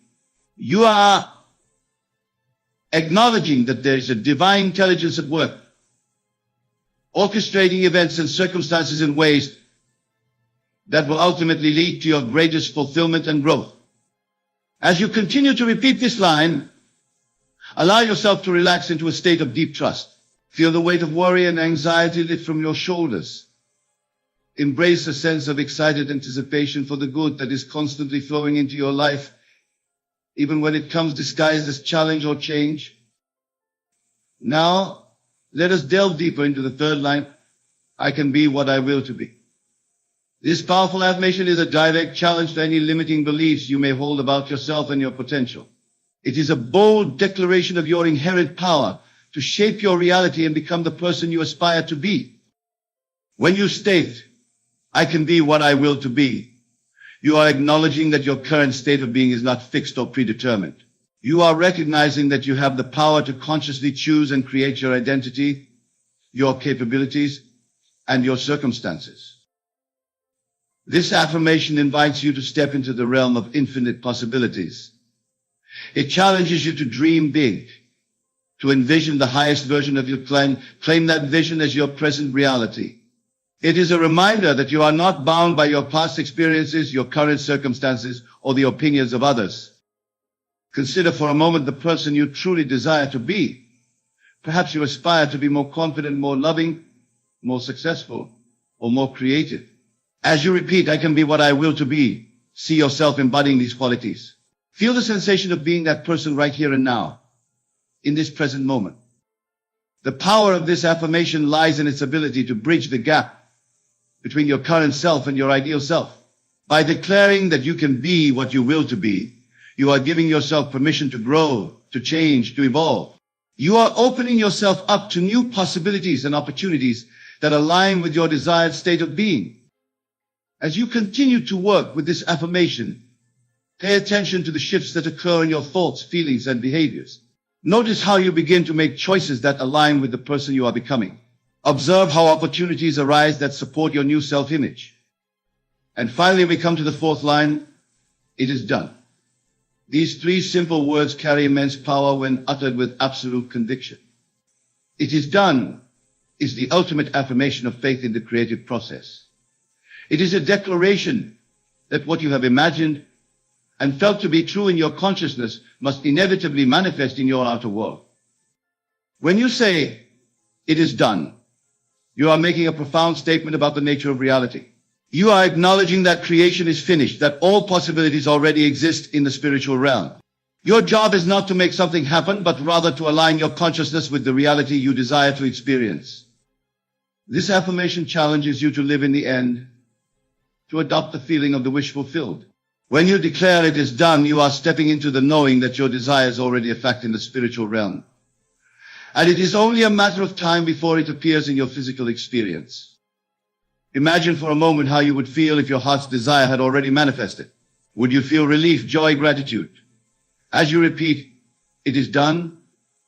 You are acknowledging that there is a divine intelligence at work, orchestrating events and circumstances in ways that will ultimately lead to your greatest fulfillment and growth. As you continue to repeat this line, allow yourself to relax into a state of deep trust. Feel the weight of worry and anxiety lift from your shoulders. Embrace a sense of excited anticipation for the good that is constantly flowing into your life, even when it comes disguised as challenge or change. Now, let us delve deeper into the third line, I can be what I will to be. This powerful affirmation is a direct challenge to any limiting beliefs you may hold about yourself and your potential. It is a bold declaration of your inherent power to shape your reality and become the person you aspire to be. When you state, I can be what I will to be, you are acknowledging that your current state of being is not fixed or predetermined. You are recognizing that you have the power to consciously choose and create your identity, your capabilities, and your circumstances. This affirmation invites you to step into the realm of infinite possibilities. It challenges you to dream big, to envision the highest version of your claim that vision as your present reality. It is a reminder that you are not bound by your past experiences, your current circumstances, or the opinions of others. Consider for a moment the person you truly desire to be. Perhaps you aspire to be more confident, more loving, more successful, or more creative. As you repeat, I can be what I will to be, see yourself embodying these qualities. Feel the sensation of being that person right here and now, in this present moment. The power of this affirmation lies in its ability to bridge the gap between your current self and your ideal self. By declaring that you can be what you will to be, you are giving yourself permission to grow, to change, to evolve. You are opening yourself up to new possibilities and opportunities that align with your desired state of being. As you continue to work with this affirmation, pay attention to the shifts that occur in your thoughts, feelings, and behaviors. Notice how you begin to make choices that align with the person you are becoming. Observe how opportunities arise that support your new self-image. And finally, we come to the fourth line, it is done. These three simple words carry immense power when uttered with absolute conviction. It is done is the ultimate affirmation of faith in the creative process. It is a declaration that what you have imagined and felt to be true in your consciousness must inevitably manifest in your outer world. When you say, it is done, you are making a profound statement about the nature of reality. You are acknowledging that creation is finished, that all possibilities already exist in the spiritual realm. Your job is not to make something happen, but rather to align your consciousness with the reality you desire to experience. This affirmation challenges you to live in the end, to adopt the feeling of the wish fulfilled. When you declare it is done, you are stepping into the knowing that your desire is already a fact in the spiritual realm. And it is only a matter of time before it appears in your physical experience. Imagine for a moment how you would feel if your heart's desire had already manifested. Would you feel relief, joy, gratitude? As you repeat, it is done,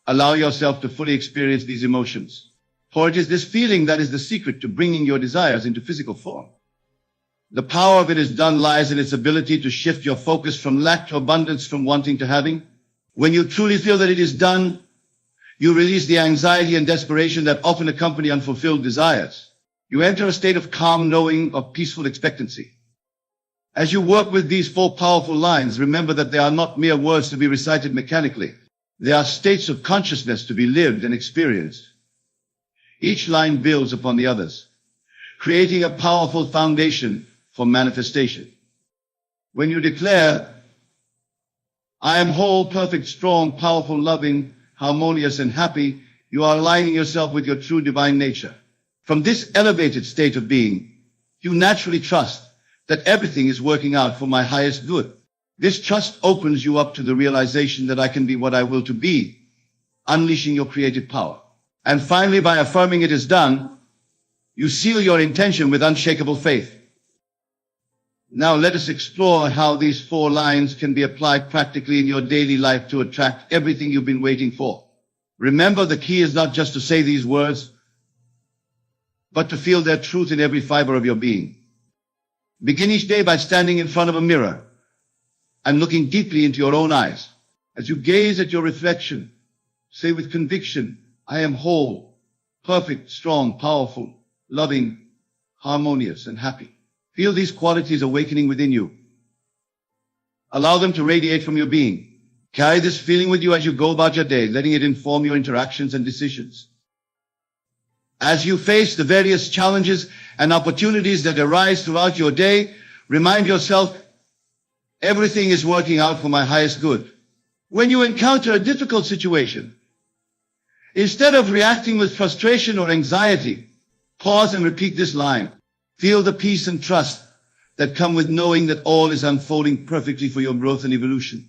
allow yourself to fully experience these emotions. For it is this feeling that is the secret to bringing your desires into physical form. The power of it is done lies in its ability to shift your focus from lack to abundance, from wanting to having. When you truly feel that it is done, you release the anxiety and desperation that often accompany unfulfilled desires. You enter a state of calm knowing, of peaceful expectancy. As you work with these four powerful lines, remember that they are not mere words to be recited mechanically. They are states of consciousness to be lived and experienced. Each line builds upon the others, creating a powerful foundation for manifestation. When you declare, I am whole, perfect, strong, powerful, loving, harmonious, and happy. You are aligning yourself with your true divine nature. From this elevated state of being, you naturally trust that everything is working out for my highest good. This trust opens you up to the realization that I can be what I will to be, unleashing your creative power. And finally, by affirming it is done, you seal your intention with unshakable faith. Now let us explore how these 4 lines can be applied practically in your daily life to attract everything you've been waiting for. Remember, the key is not just to say these words, but to feel their truth in every fiber of your being. Begin each day by standing in front of a mirror and looking deeply into your own eyes. As you gaze at your reflection, say with conviction, I am whole, perfect, strong, powerful, loving, harmonious, and happy. Feel these qualities awakening within you. Allow them to radiate from your being. Carry this feeling with you as you go about your day, letting it inform your interactions and decisions. As you face the various challenges and opportunities that arise throughout your day, remind yourself, everything is working out for my highest good. When you encounter a difficult situation, instead of reacting with frustration or anxiety, pause and repeat this line. Feel the peace and trust that come with knowing that all is unfolding perfectly for your growth and evolution.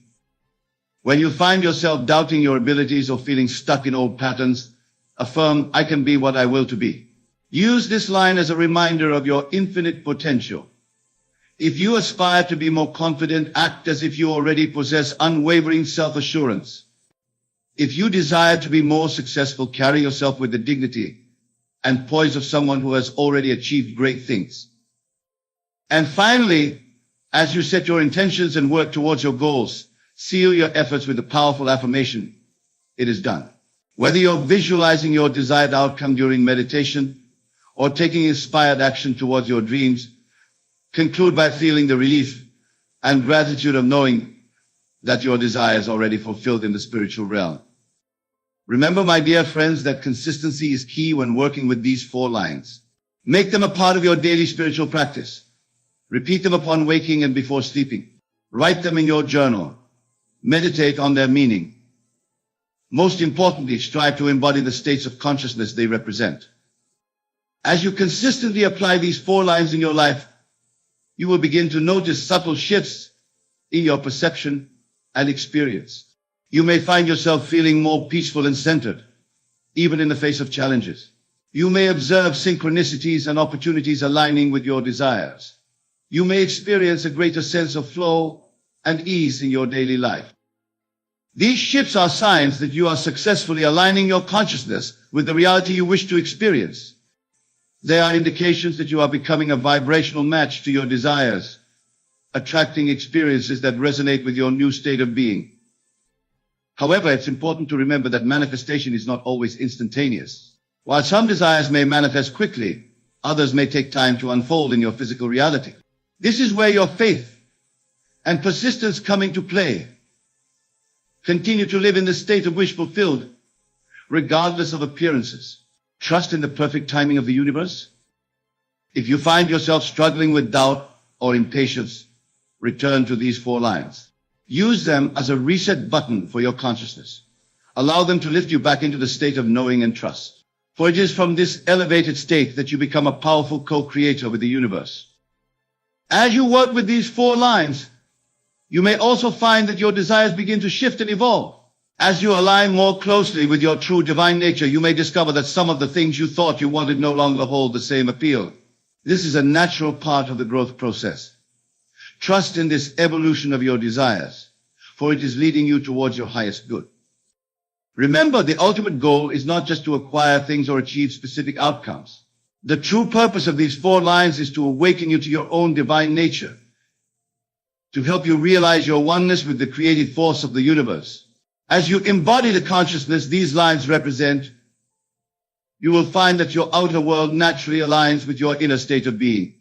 When you find yourself doubting your abilities or feeling stuck in old patterns, affirm, I can be what I will to be. Use this line as a reminder of your infinite potential. If you aspire to be more confident, act as if you already possess unwavering self-assurance. If you desire to be more successful, carry yourself with the dignity and poise of someone who has already achieved great things. And finally, as you set your intentions and work towards your goals, seal your efforts with the powerful affirmation, it is done. Whether you're visualizing your desired outcome during meditation or taking inspired action towards your dreams, conclude by feeling the relief and gratitude of knowing that your desire is already fulfilled in the spiritual realm. Remember, my dear friends, that consistency is key when working with these 4 lines. Make them a part of your daily spiritual practice. Repeat them upon waking and before sleeping. Write them in your journal. Meditate on their meaning. Most importantly, strive to embody the states of consciousness they represent. As you consistently apply these 4 lines in your life, you will begin to notice subtle shifts in your perception and experience. You may find yourself feeling more peaceful and centered, even in the face of challenges. You may observe synchronicities and opportunities aligning with your desires. You may experience a greater sense of flow and ease in your daily life. These shifts are signs that you are successfully aligning your consciousness with the reality you wish to experience. They are indications that you are becoming a vibrational match to your desires, attracting experiences that resonate with your new state of being. However, it's important to remember that manifestation is not always instantaneous. While some desires may manifest quickly, others may take time to unfold in your physical reality. This is where your faith and persistence come into play. Continue to live in the state of wish fulfilled, regardless of appearances. Trust in the perfect timing of the universe. If you find yourself struggling with doubt or impatience, return to these 4 lines. Use them as a reset button for your consciousness. Allow them to lift you back into the state of knowing and trust. For it is from this elevated state that you become a powerful co-creator with the universe. As you work with these 4 lines, you may also find that your desires begin to shift and evolve. As you align more closely with your true divine nature, you may discover that some of the things you thought you wanted no longer hold the same appeal. This is a natural part of the growth process. Trust in this evolution of your desires, for it is leading you towards your highest good. Remember, the ultimate goal is not just to acquire things or achieve specific outcomes. The true purpose of these 4 lines is to awaken you to your own divine nature, to help you realize your oneness with the creative force of the universe. As you embody the consciousness these lines represent, you will find that your outer world naturally aligns with your inner state of being.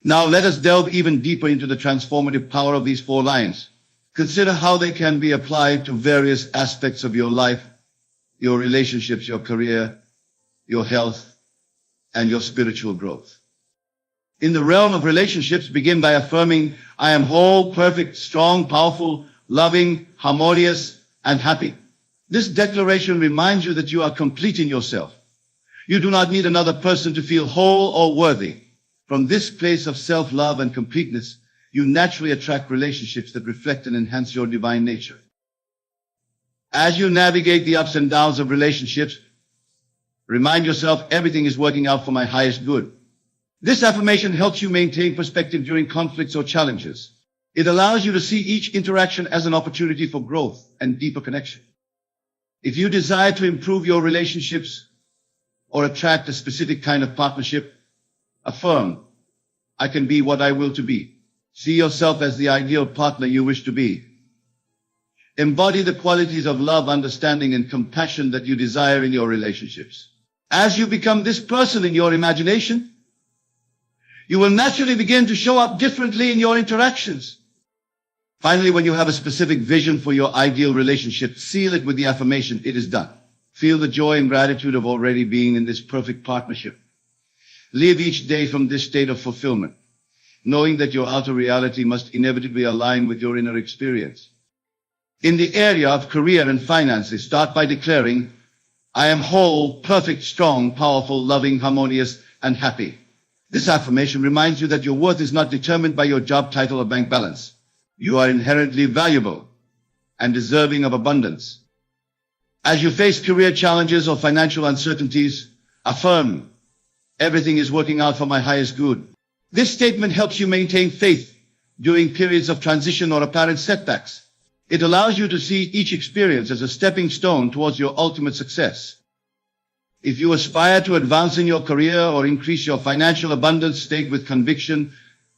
Now let us delve even deeper into the transformative power of these 4 lines. Consider how they can be applied to various aspects of your life, your relationships, your career, your health, and your spiritual growth. In the realm of relationships, begin by affirming, I am whole, perfect, strong, powerful, loving, harmonious, and happy. This declaration reminds you that you are complete in yourself. You do not need another person to feel whole or worthy. From this place of self-love and completeness, you naturally attract relationships that reflect and enhance your divine nature. As you navigate the ups and downs of relationships, remind yourself everything is working out for my highest good. This affirmation helps you maintain perspective during conflicts or challenges. It allows you to see each interaction as an opportunity for growth and deeper connection. If you desire to improve your relationships or attract a specific kind of partnership, affirm, I can be what I will to be. See yourself as the ideal partner you wish to be. Embody the qualities of love, understanding, and compassion that you desire in your relationships. As you become this person in your imagination, you will naturally begin to show up differently in your interactions. Finally, when you have a specific vision for your ideal relationship, seal it with the affirmation, it is done. Feel the joy and gratitude of already being in this perfect partnership. Live each day from this state of fulfillment, knowing that your outer reality must inevitably align with your inner experience. In the area of career and finances, start by declaring, I am whole, perfect, strong, powerful, loving, harmonious, and happy. This affirmation reminds you that your worth is not determined by your job title or bank balance. You are inherently valuable and deserving of abundance. As you face career challenges or financial uncertainties, affirm, everything is working out for my highest good. This statement helps you maintain faith during periods of transition or apparent setbacks. It allows you to see each experience as a stepping stone towards your ultimate success. If you aspire to advance in your career or increase your financial abundance, state with conviction,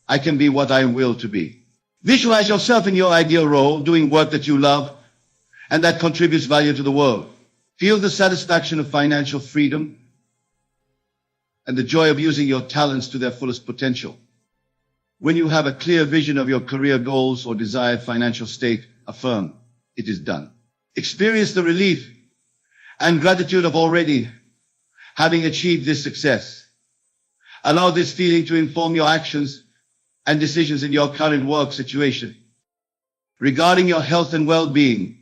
I can be what I will to be. Visualize yourself in your ideal role, doing work that you love and that contributes value to the world. Feel the satisfaction of financial freedom and the joy of using your talents to their fullest potential. When you have a clear vision of your career goals or desired financial state, affirm, it is done. Experience the relief and gratitude of already having achieved this success. Allow this feeling to inform your actions and decisions in your current work situation. Regarding your health and well-being,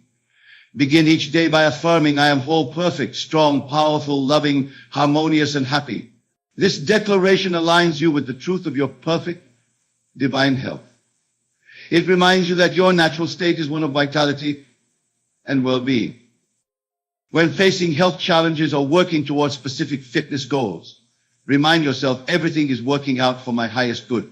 begin each day by affirming, I am whole, perfect, strong, powerful, loving, harmonious, and happy. This declaration aligns you with the truth of your perfect, divine health. It reminds you that your natural state is one of vitality and well-being. When facing health challenges or working towards specific fitness goals, remind yourself everything is working out for my highest good.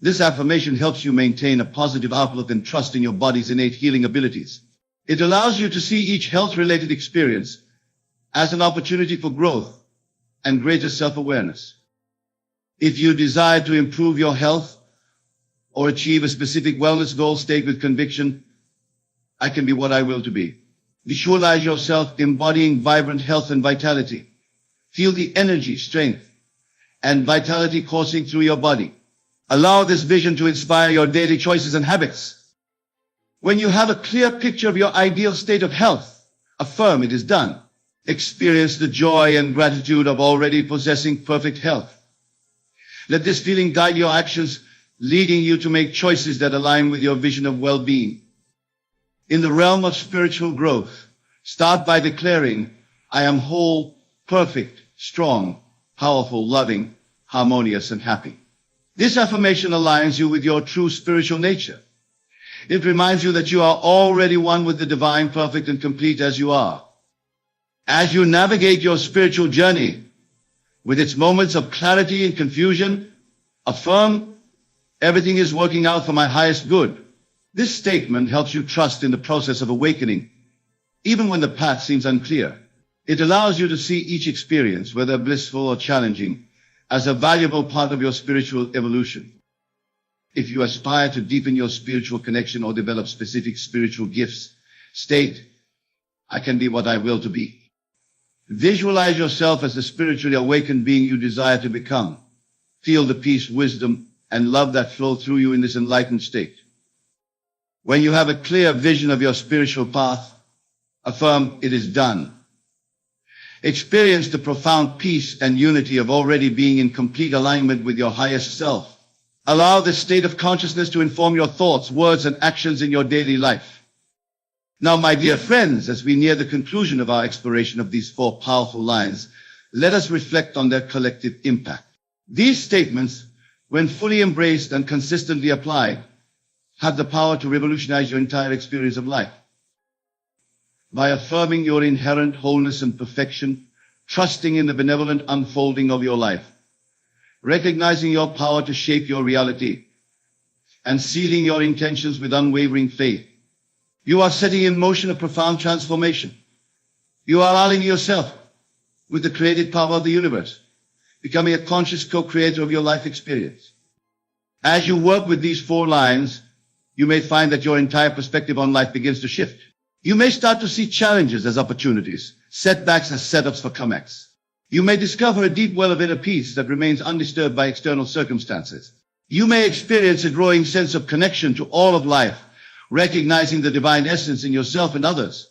This affirmation helps you maintain a positive outlook and trust in your body's innate healing abilities. It allows you to see each health-related experience as an opportunity for growth and greater self-awareness. If you desire to improve your health or achieve a specific wellness goal, state with conviction, I can be what I will to be. Visualize yourself embodying vibrant health and vitality. Feel the energy, strength, and vitality coursing through your body. Allow this vision to inspire your daily choices and habits. When you have a clear picture of your ideal state of health, affirm it is done. Experience the joy and gratitude of already possessing perfect health. Let this feeling guide your actions, leading you to make choices that align with your vision of well-being. In the realm of spiritual growth, start by declaring, I am whole, perfect, strong, powerful, loving, harmonious, and happy. This affirmation aligns you with your true spiritual nature. It reminds you that you are already one with the divine, perfect and complete as you are. As you navigate your spiritual journey, with its moments of clarity and confusion, affirm, everything is working out for my highest good. This statement helps you trust in the process of awakening, even when the path seems unclear. It allows you to see each experience, whether blissful or challenging, as a valuable part of your spiritual evolution. If you aspire to deepen your spiritual connection or develop specific spiritual gifts, state, I can be what I will to be. Visualize yourself as the spiritually awakened being you desire to become. Feel the peace, wisdom, and love that flow through you in this enlightened state. When you have a clear vision of your spiritual path, affirm it is done. Experience the profound peace and unity of already being in complete alignment with your highest self. Allow this state of consciousness to inform your thoughts, words, and actions in your daily life. Now, my dear friends, as we near the conclusion of our exploration of these four powerful lines, let us reflect on their collective impact. These statements, when fully embraced and consistently applied, have the power to revolutionize your entire experience of life. By affirming your inherent wholeness and perfection, trusting in the benevolent unfolding of your life, recognizing your power to shape your reality, and sealing your intentions with unwavering faith, you are setting in motion a profound transformation. You are aligning yourself with the creative power of the universe, becoming a conscious co-creator of your life experience. As you work with these four lines, you may find that your entire perspective on life begins to shift. You may start to see challenges as opportunities, setbacks as setups for comebacks. You may discover a deep well of inner peace that remains undisturbed by external circumstances. You may experience a growing sense of connection to all of life, recognizing the divine essence in yourself and others.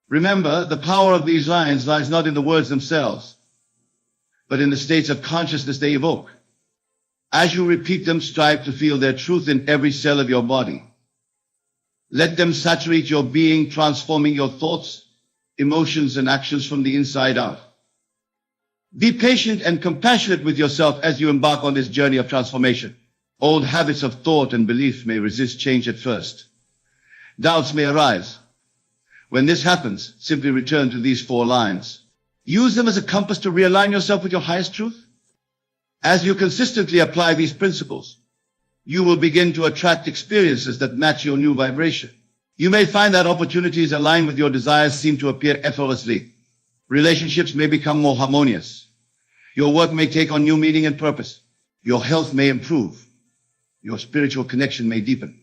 Remember, the power of these lines lies not in the words themselves, but in the states of consciousness they evoke. As you repeat them, strive to feel their truth in every cell of your body. Let them saturate your being, transforming your thoughts, emotions, and actions from the inside out. Be patient and compassionate with yourself as you embark on this journey of transformation. Old habits of thought and belief may resist change at first. Doubts may arise. When this happens, simply return to these four lines. Use them as a compass to realign yourself with your highest truth. As you consistently apply these principles, you will begin to attract experiences that match your new vibration. You may find that opportunities aligned with your desires seem to appear effortlessly. Relationships may become more harmonious. Your work may take on new meaning and purpose. Your health may improve. Your spiritual connection may deepen.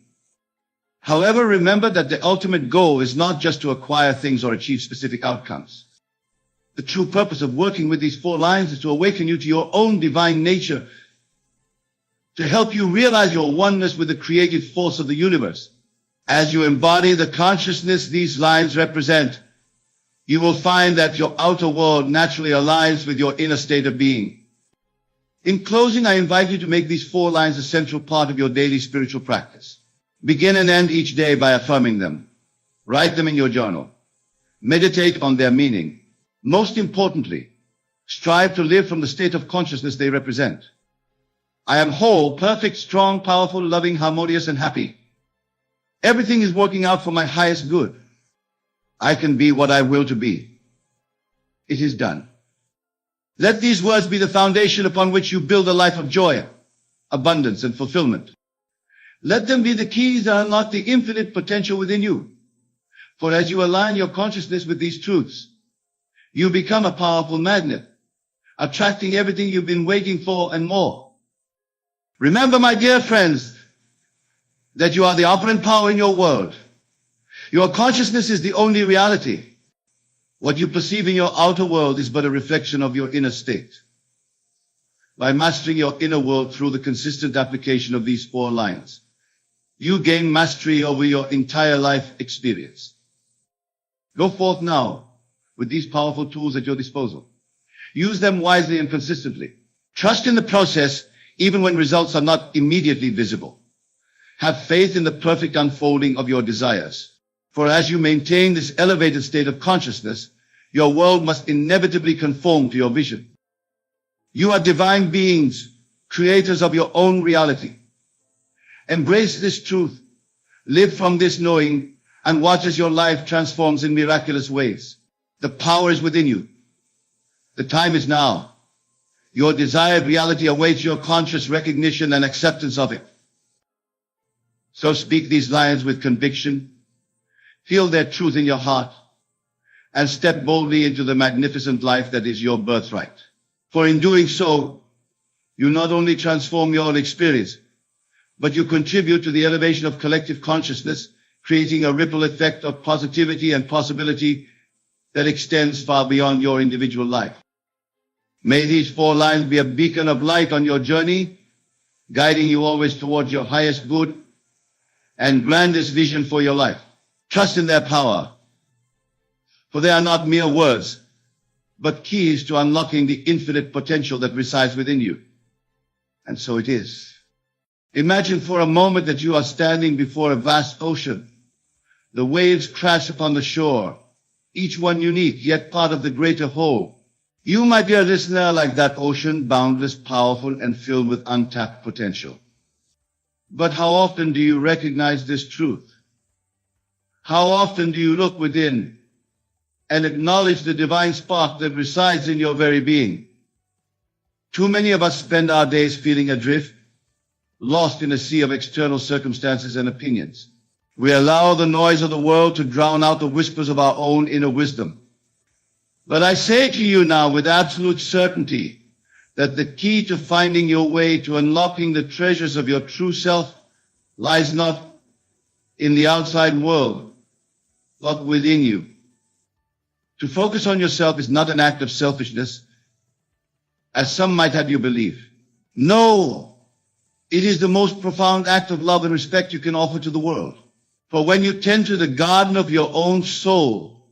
However, remember that the ultimate goal is not just to acquire things or achieve specific outcomes. The true purpose of working with these four lines is to awaken you to your own divine nature, to help you realize your oneness with the creative force of the universe. As you embody the consciousness these lines represent, you will find that your outer world naturally aligns with your inner state of being. In closing, I invite you to make these four lines a central part of your daily spiritual practice. Begin and end each day by affirming them. Write them in your journal. Meditate on their meaning. Most importantly, strive to live from the state of consciousness they represent. I am whole, perfect, strong, powerful, loving, harmonious, and happy. Everything is working out for my highest good. I can be what I will to be. It is done. Let these words be the foundation upon which you build a life of joy, abundance, and fulfillment. Let them be the keys that unlock the infinite potential within you. For as you align your consciousness with these truths, you become a powerful magnet, attracting everything you've been waiting for and more. Remember, my dear friends, that you are the operant power in your world. Your consciousness is the only reality. What you perceive in your outer world is but a reflection of your inner state. By mastering your inner world through the consistent application of these four lines, you gain mastery over your entire life experience. Go forth now with these powerful tools at your disposal. Use them wisely and consistently. Trust in the process even when results are not immediately visible. Have faith in the perfect unfolding of your desires. For as you maintain this elevated state of consciousness, your world must inevitably conform to your vision. You are divine beings, creators of your own reality. Embrace this truth, live from this knowing, and watch as your life transforms in miraculous ways. The power is within you. The time is now. Your desired reality awaits your conscious recognition and acceptance of it. So speak these lines with conviction. Feel their truth in your heart and step boldly into the magnificent life that is your birthright. For in doing so, you not only transform your own experience, but you contribute to the elevation of collective consciousness, creating a ripple effect of positivity and possibility that extends far beyond your individual life. May these four lines be a beacon of light on your journey, guiding you always towards your highest good and grandest vision for your life. Trust in their power, for they are not mere words, but keys to unlocking the infinite potential that resides within you. And so it is. Imagine for a moment that you are standing before a vast ocean, The waves crash upon the shore, each one unique, yet part of the greater whole. You might be a listener like that ocean, boundless, powerful, and filled with untapped potential. But how often do you recognize this truth? How often do you look within and acknowledge the divine spark that resides in your very being? Too many of us spend our days feeling adrift, lost in a sea of external circumstances and opinions. We allow the noise of the world to drown out the whispers of our own inner wisdom. But I say to you now with absolute certainty that the key to finding your way to unlocking the treasures of your true self lies not in the outside world, but within you. To focus on yourself is not an act of selfishness, as some might have you believe. No, it is the most profound act of love and respect you can offer to the world. For when you tend to the garden of your own soul,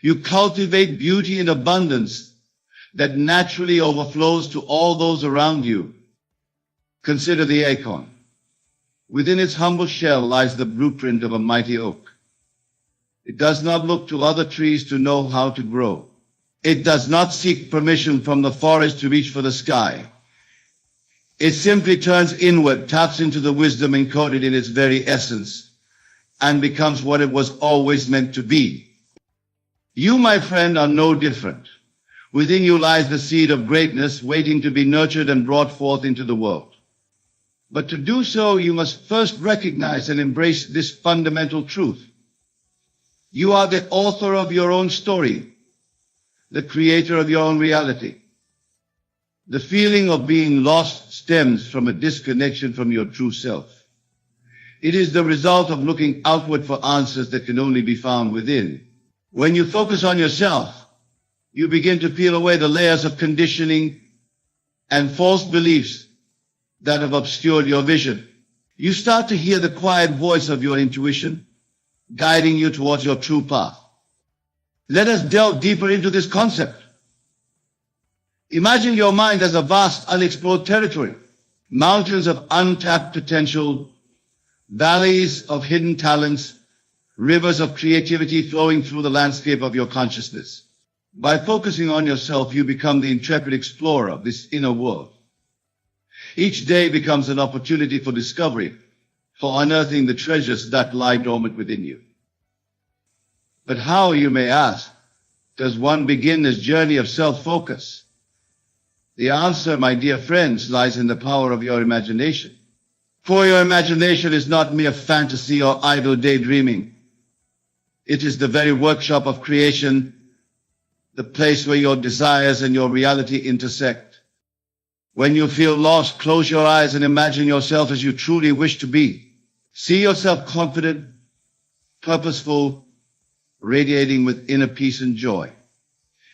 you cultivate beauty in abundance that naturally overflows to all those around you. Consider the acorn. Within its humble shell lies the blueprint of a mighty oak. It does not look to other trees to know how to grow. It does not seek permission from the forest to reach for the sky. It simply turns inward, taps into the wisdom encoded in its very essence, and becomes what it was always meant to be. You, my friend, are no different. Within you lies the seed of greatness waiting to be nurtured and brought forth into the world. But to do so, you must first recognize and embrace this fundamental truth. You are the author of your own story, the creator of your own reality. The feeling of being lost stems from a disconnection from your true self. It is the result of looking outward for answers that can only be found within. When you focus on yourself, you begin to peel away the layers of conditioning and false beliefs that have obscured your vision. You start to hear the quiet voice of your intuition, guiding you towards your true path. Let us delve deeper into this concept. Imagine your mind as a vast, unexplored territory, mountains of untapped potential, valleys of hidden talents, rivers of creativity flowing through the landscape of your consciousness. By focusing on yourself, you become the intrepid explorer of this inner world. Each day becomes an opportunity for discovery, for unearthing the treasures that lie dormant within you. But how, you may ask, does one begin this journey of self-focus? The answer, my dear friends, lies in the power of your imagination. For your imagination is not mere fantasy or idle daydreaming. It is the very workshop of creation, the place where your desires and your reality intersect. When you feel lost, close your eyes and imagine yourself as you truly wish to be. See yourself confident, purposeful, radiating with inner peace and joy.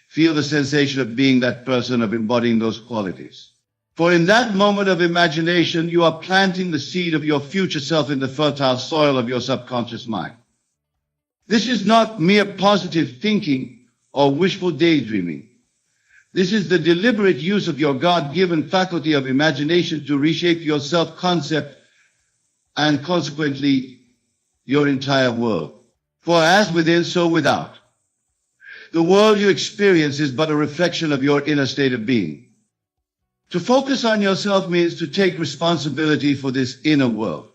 Feel the sensation of being that person, of embodying those qualities. For in that moment of imagination, you are planting the seed of your future self in the fertile soil of your subconscious mind. This is not mere positive thinking or wishful daydreaming. This is the deliberate use of your God-given faculty of imagination to reshape your self-concept and consequently your entire world. For as within, so without. The world you experience is but a reflection of your inner state of being. To focus on yourself means to take responsibility for this inner world.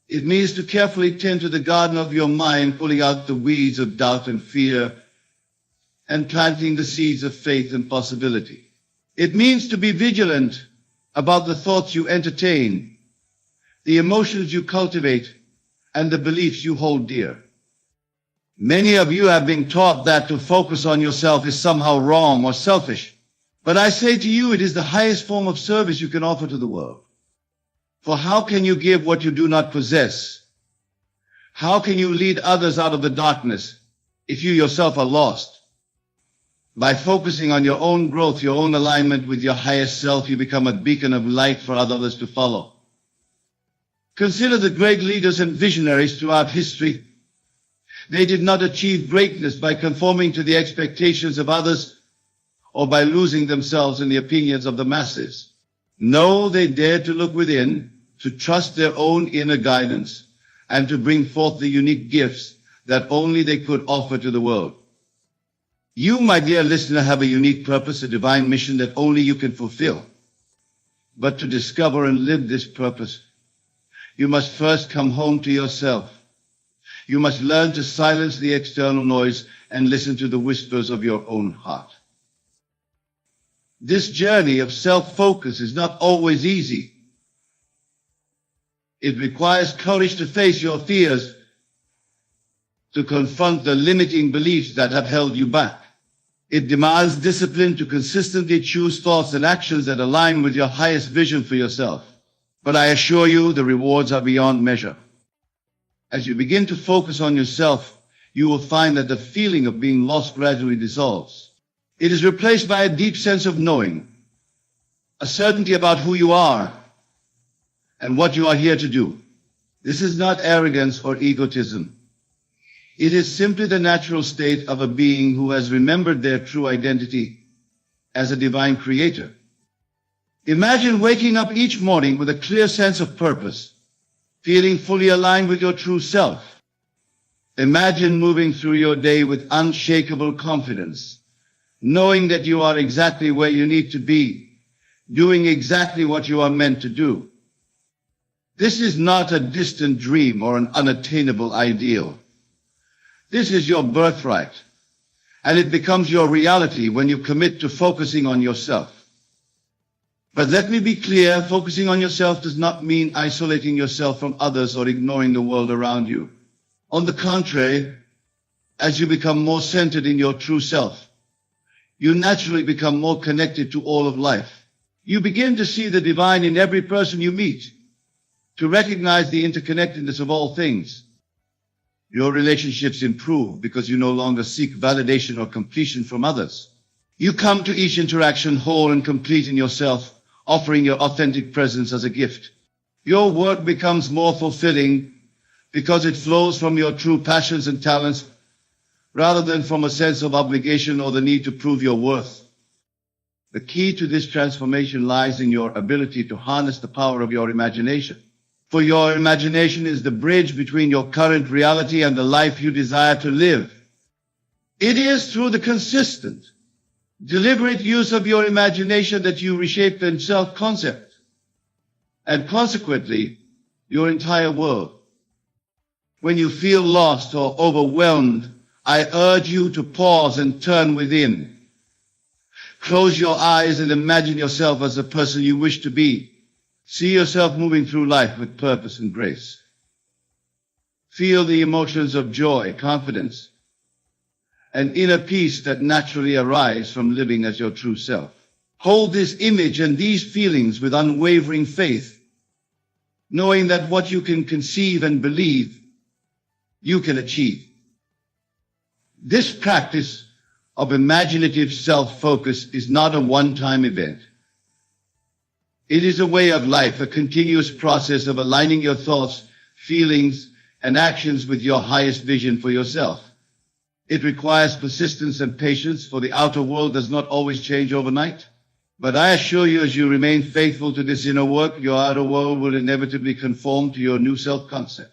It means to carefully tend to the garden of your mind, pulling out the weeds of doubt and fear, and planting the seeds of faith and possibility. It means to be vigilant about the thoughts you entertain, the emotions you cultivate, and the beliefs you hold dear. Many of you have been taught that to focus on yourself is somehow wrong or selfish. But I say to you, it is the highest form of service you can offer to the world. For how can you give what you do not possess? How can you lead others out of the darkness if you yourself are lost? By focusing on your own growth, your own alignment with your highest self, you become a beacon of light for others to follow. Consider the great leaders and visionaries throughout history. They did not achieve greatness by conforming to the expectations of others or by losing themselves in the opinions of the masses. No, they dared to look within, to trust their own inner guidance, and to bring forth the unique gifts that only they could offer to the world. You, my dear listener, have a unique purpose, a divine mission that only you can fulfill. But to discover and live this purpose, you must first come home to yourself. You must learn to silence the external noise and listen to the whispers of your own heart. This journey of self-focus is not always easy. It requires courage to face your fears, to confront the limiting beliefs that have held you back. It demands discipline to consistently choose thoughts and actions that align with your highest vision for yourself. But I assure you, the rewards are beyond measure. As you begin to focus on yourself, you will find that the feeling of being lost gradually dissolves. It is replaced by a deep sense of knowing, a certainty about who you are and what you are here to do. This is not arrogance or egotism. It is simply the natural state of a being who has remembered their true identity as a divine creator. Imagine waking up each morning with a clear sense of purpose, feeling fully aligned with your true self. Imagine moving through your day with unshakable confidence, knowing that you are exactly where you need to be, doing exactly what you are meant to do. This is not a distant dream or an unattainable ideal. This is your birthright, and it becomes your reality when you commit to focusing on yourself. But let me be clear, focusing on yourself does not mean isolating yourself from others or ignoring the world around you. On the contrary, as you become more centered in your true self, you naturally become more connected to all of life. You begin to see the divine in every person you meet, to recognize the interconnectedness of all things. Your relationships improve because you no longer seek validation or completion from others. You come to each interaction whole and complete in yourself, offering your authentic presence as a gift. Your work becomes more fulfilling because it flows from your true passions and talents rather than from a sense of obligation or the need to prove your worth. The key to this transformation lies in your ability to harness the power of your imagination. For your imagination is the bridge between your current reality and the life you desire to live. It is through the consistent, deliberate use of your imagination that you reshape the self-concept, and consequently, your entire world. When you feel lost or overwhelmed, I urge you to pause and turn within. Close your eyes and imagine yourself as the person you wish to be. See yourself moving through life with purpose and grace. Feel the emotions of joy, confidence, and inner peace that naturally arise from living as your true self. Hold this image and these feelings with unwavering faith, knowing that what you can conceive and believe, you can achieve. This practice of imaginative self-focus is not a one-time event. It is a way of life, a continuous process of aligning your thoughts, feelings, and actions with your highest vision for yourself. It requires persistence and patience, for the outer world does not always change overnight. But I assure you, as you remain faithful to this inner work, your outer world will inevitably conform to your new self-concept.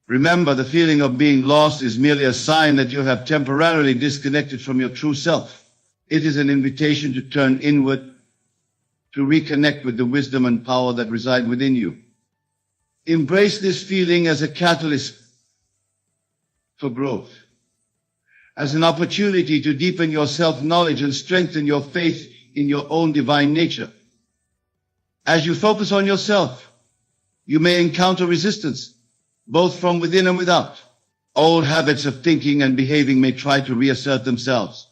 Remember, the feeling of being lost is merely a sign that you have temporarily disconnected from your true self. It is an invitation to turn inward, to reconnect with the wisdom and power that reside within you. Embrace this feeling as a catalyst for growth, as an opportunity to deepen your self-knowledge and strengthen your faith in your own divine nature. As you focus on yourself, you may encounter resistance, both from within and without. Old habits of thinking and behaving may try to reassert themselves.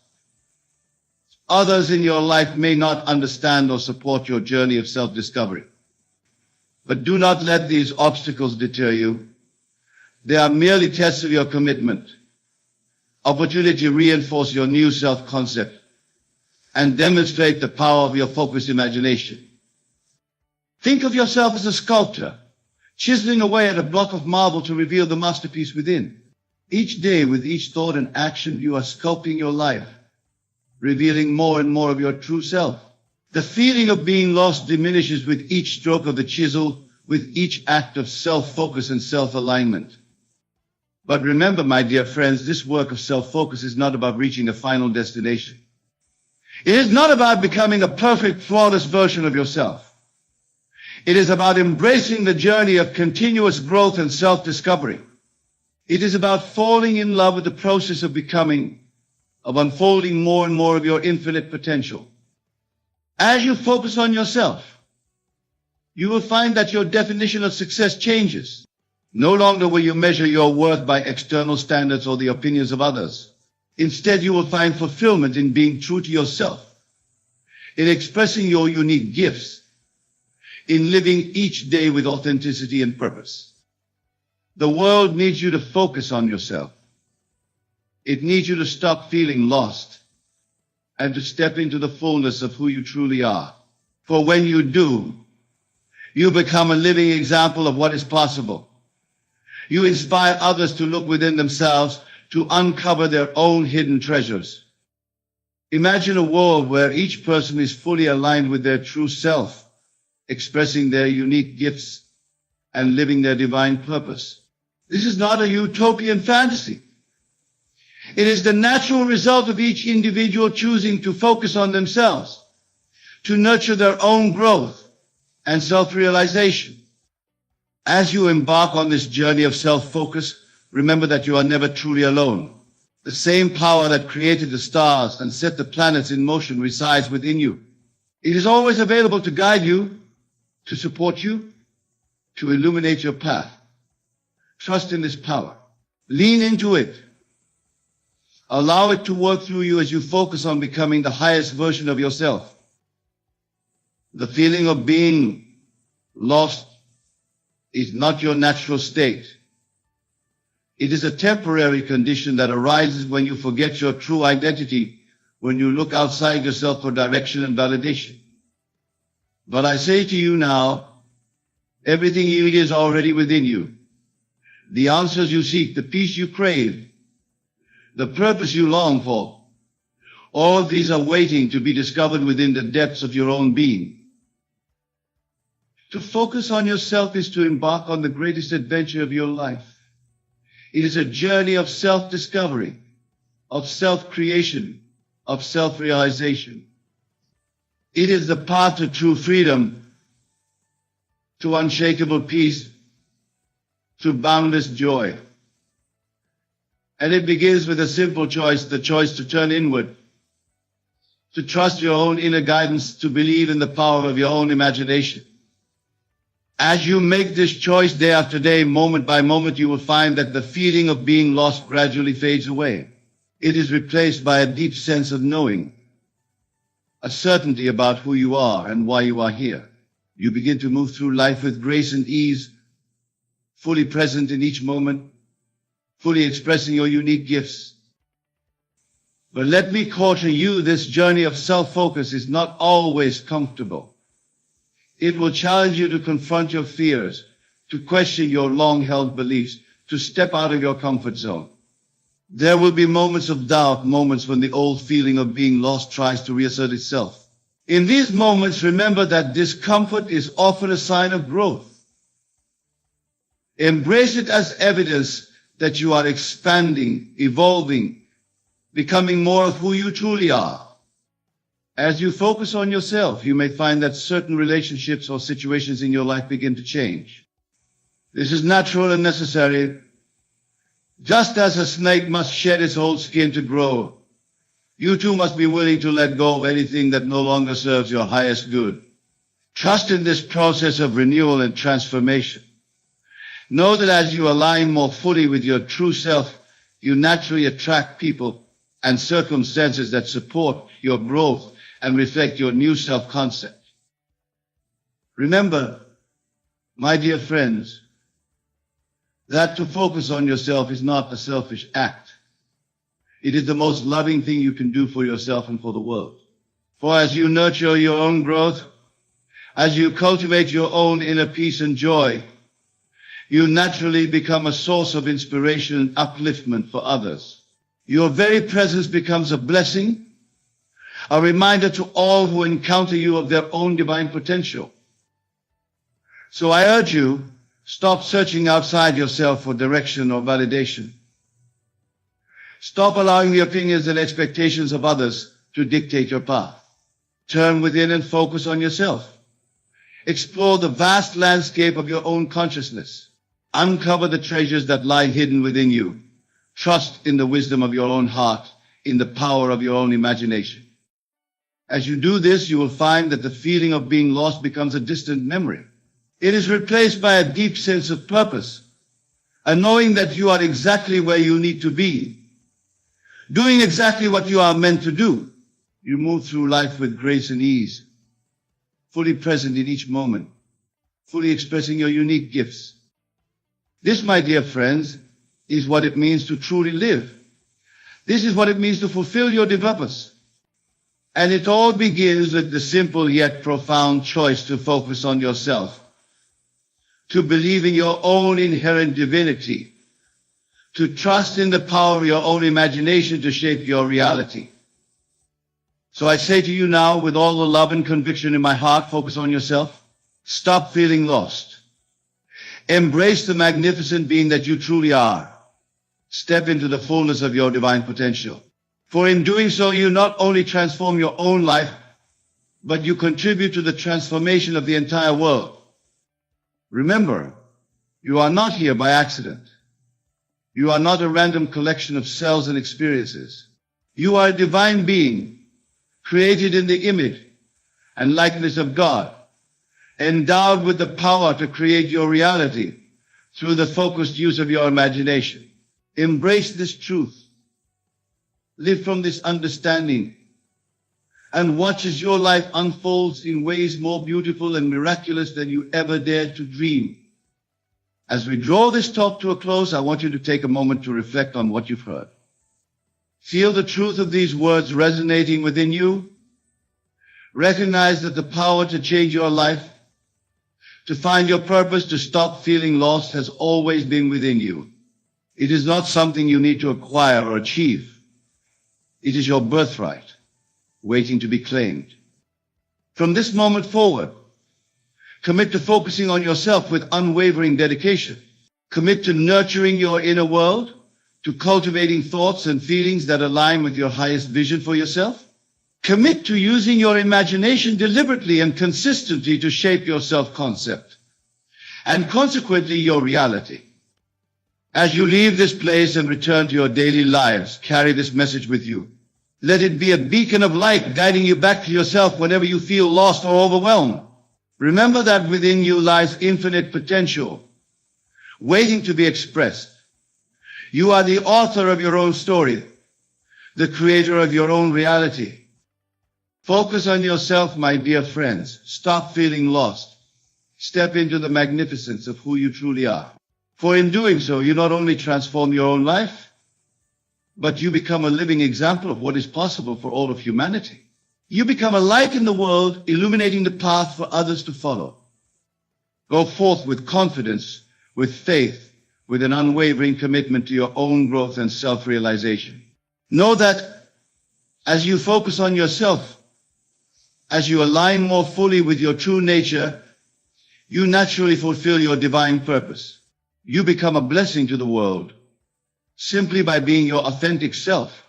Others in your life may not understand or support your journey of self-discovery. But do not let these obstacles deter you. They are merely tests of your commitment, opportunity to reinforce your new self-concept, and demonstrate the power of your focused imagination. Think of yourself as a sculptor, chiseling away at a block of marble to reveal the masterpiece within. Each day, with each thought and action, you are sculpting your life, revealing more and more of your true self. The feeling of being lost diminishes with each stroke of the chisel, with each act of self-focus and self-alignment. But remember, my dear friends, this work of self-focus is not about reaching a final destination. It is not about becoming a perfect, flawless version of yourself. It is about embracing the journey of continuous growth and self-discovery. It is about falling in love with the process of becoming, of unfolding more and more of your infinite potential. As you focus on yourself, you will find that your definition of success changes. No longer will you measure your worth by external standards or the opinions of others. Instead, you will find fulfillment in being true to yourself, in expressing your unique gifts, in living each day with authenticity and purpose. The world needs you to focus on yourself. It needs you to stop feeling lost and to step into the fullness of who you truly are. For when you do, you become a living example of what is possible. You inspire others to look within themselves, to uncover their own hidden treasures. Imagine a world where each person is fully aligned with their true self, expressing their unique gifts and living their divine purpose. This is not a utopian fantasy. It is the natural result of each individual choosing to focus on themselves, to nurture their own growth and self-realization. As you embark on this journey of self-focus, remember that you are never truly alone. The same power that created the stars and set the planets in motion resides within you. It is always available to guide you, to support you, to illuminate your path. Trust in this power. Lean into it. Allow it to work through you as you focus on becoming the highest version of yourself. The feeling of being lost is not your natural state. It is a temporary condition that arises when you forget your true identity, when you look outside yourself for direction and validation. But I say to you now, everything you need is already within you. The answers you seek, the peace you crave, the purpose you long for, all of these are waiting to be discovered within the depths of your own being. To focus on yourself is to embark on the greatest adventure of your life. It is a journey of self-discovery, of self-creation, of self-realization. It is the path to true freedom, to unshakable peace, to boundless joy. And it begins with a simple choice, the choice to turn inward, to trust your own inner guidance, to believe in the power of your own imagination. As you make this choice day after day, moment by moment, you will find that the feeling of being lost gradually fades away. It is replaced by a deep sense of knowing, a certainty about who you are and why you are here. You begin to move through life with grace and ease, fully present in each moment, fully expressing your unique gifts. But let me caution you, this journey of self-focus is not always comfortable. It will challenge you to confront your fears, to question your long-held beliefs, to step out of your comfort zone. There will be moments of doubt, moments when the old feeling of being lost tries to reassert itself. In these moments, remember that discomfort is often a sign of growth. Embrace it as evidence that you are expanding, evolving, becoming more of who you truly are. As you focus on yourself, you may find that certain relationships or situations in your life begin to change. This is natural and necessary. Just as a snake must shed its old skin to grow, you too must be willing to let go of anything that no longer serves your highest good. Trust in this process of renewal and transformation. Know that as you align more fully with your true self, you naturally attract people and circumstances that support your growth and reflect your new self-concept. Remember, my dear friends, that to focus on yourself is not a selfish act. It is the most loving thing you can do for yourself and for the world. For as you nurture your own growth, as you cultivate your own inner peace and joy, you naturally become a source of inspiration and upliftment for others. Your very presence becomes a blessing, a reminder to all who encounter you of their own divine potential. So I urge you, stop searching outside yourself for direction or validation. Stop allowing the opinions and expectations of others to dictate your path. Turn within and focus on yourself. Explore the vast landscape of your own consciousness. Uncover the treasures that lie hidden within you. Trust in the wisdom of your own heart, in the power of your own imagination. As you do this, you will find that the feeling of being lost becomes a distant memory. It is replaced by a deep sense of purpose, a knowing that you are exactly where you need to be, doing exactly what you are meant to do. You move through life with grace and ease, fully present in each moment, fully expressing your unique gifts. This, my dear friends, is what it means to truly live. This is what it means to fulfill your purpose. And it all begins with the simple yet profound choice to focus on yourself, to believe in your own inherent divinity, to trust in the power of your own imagination to shape your reality. So I say to you now, with all the love and conviction in my heart, focus on yourself. Stop feeling lost. Embrace the magnificent being that you truly are. Step into the fullness of your divine potential. For in doing so, you not only transform your own life, but you contribute to the transformation of the entire world. Remember, you are not here by accident. You are not a random collection of cells and experiences. You are a divine being, created in the image and likeness of God, endowed with the power to create your reality through the focused use of your imagination. Embrace this truth. Live from this understanding and watch as your life unfolds in ways more beautiful and miraculous than you ever dared to dream. As we draw this talk to a close, I want you to take a moment to reflect on what you've heard. Feel the truth of these words resonating within you. Recognize that the power to change your life, to find your purpose, to stop feeling lost has always been within you. It is not something you need to acquire or achieve. It is your birthright, waiting to be claimed. From this moment forward, commit to focusing on yourself with unwavering dedication. Commit to nurturing your inner world, to cultivating thoughts and feelings that align with your highest vision for yourself. Commit to using your imagination deliberately and consistently to shape your self-concept, and consequently your reality. As you leave this place and return to your daily lives, carry this message with you. Let it be a beacon of light guiding you back to yourself whenever you feel lost or overwhelmed. Remember that within you lies infinite potential, waiting to be expressed. You are the author of your own story, the creator of your own reality. Focus on yourself, my dear friends. Stop feeling lost. Step into the magnificence of who you truly are. For in doing so, you not only transform your own life, but you become a living example of what is possible for all of humanity. You become a light in the world, illuminating the path for others to follow. Go forth with confidence, with faith, with an unwavering commitment to your own growth and self-realization. Know that as you focus on yourself, as you align more fully with your true nature, you naturally fulfill your divine purpose. You become a blessing to the world simply by being your authentic self.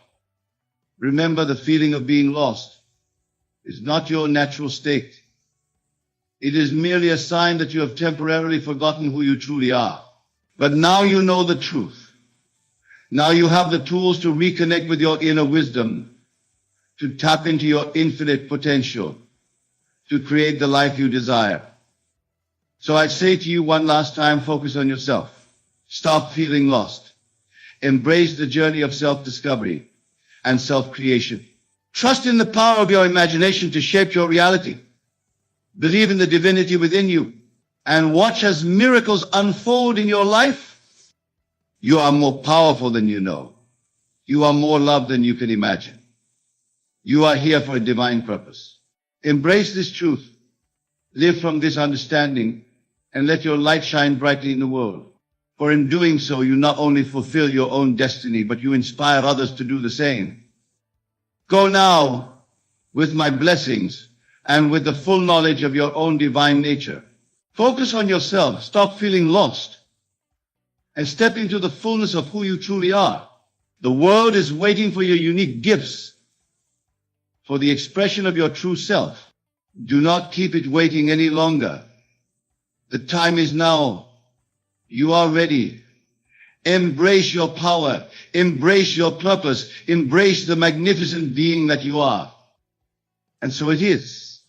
Remember, the feeling of being lost is not your natural state. It is merely a sign that you have temporarily forgotten who you truly are. But now you know the truth. Now you have the tools to reconnect with your inner wisdom, to tap into your infinite potential, to create the life you desire. So I say to you one last time, focus on yourself. Stop feeling lost. Embrace the journey of self-discovery and self-creation. Trust in the power of your imagination to shape your reality. Believe in the divinity within you and watch as miracles unfold in your life. You are more powerful than you know. You are more loved than you can imagine. You are here for a divine purpose. Embrace this truth. Live from this understanding and let your light shine brightly in the world. For in doing so, you not only fulfill your own destiny, but you inspire others to do the same. Go now with my blessings and with the full knowledge of your own divine nature. Focus on yourself. Stop feeling lost and step into the fullness of who you truly are. The world is waiting for your unique gifts, for the expression of your true self. Do not keep it waiting any longer. The time is now. You are ready. Embrace your power. Embrace your purpose. Embrace the magnificent being that you are. And so it is.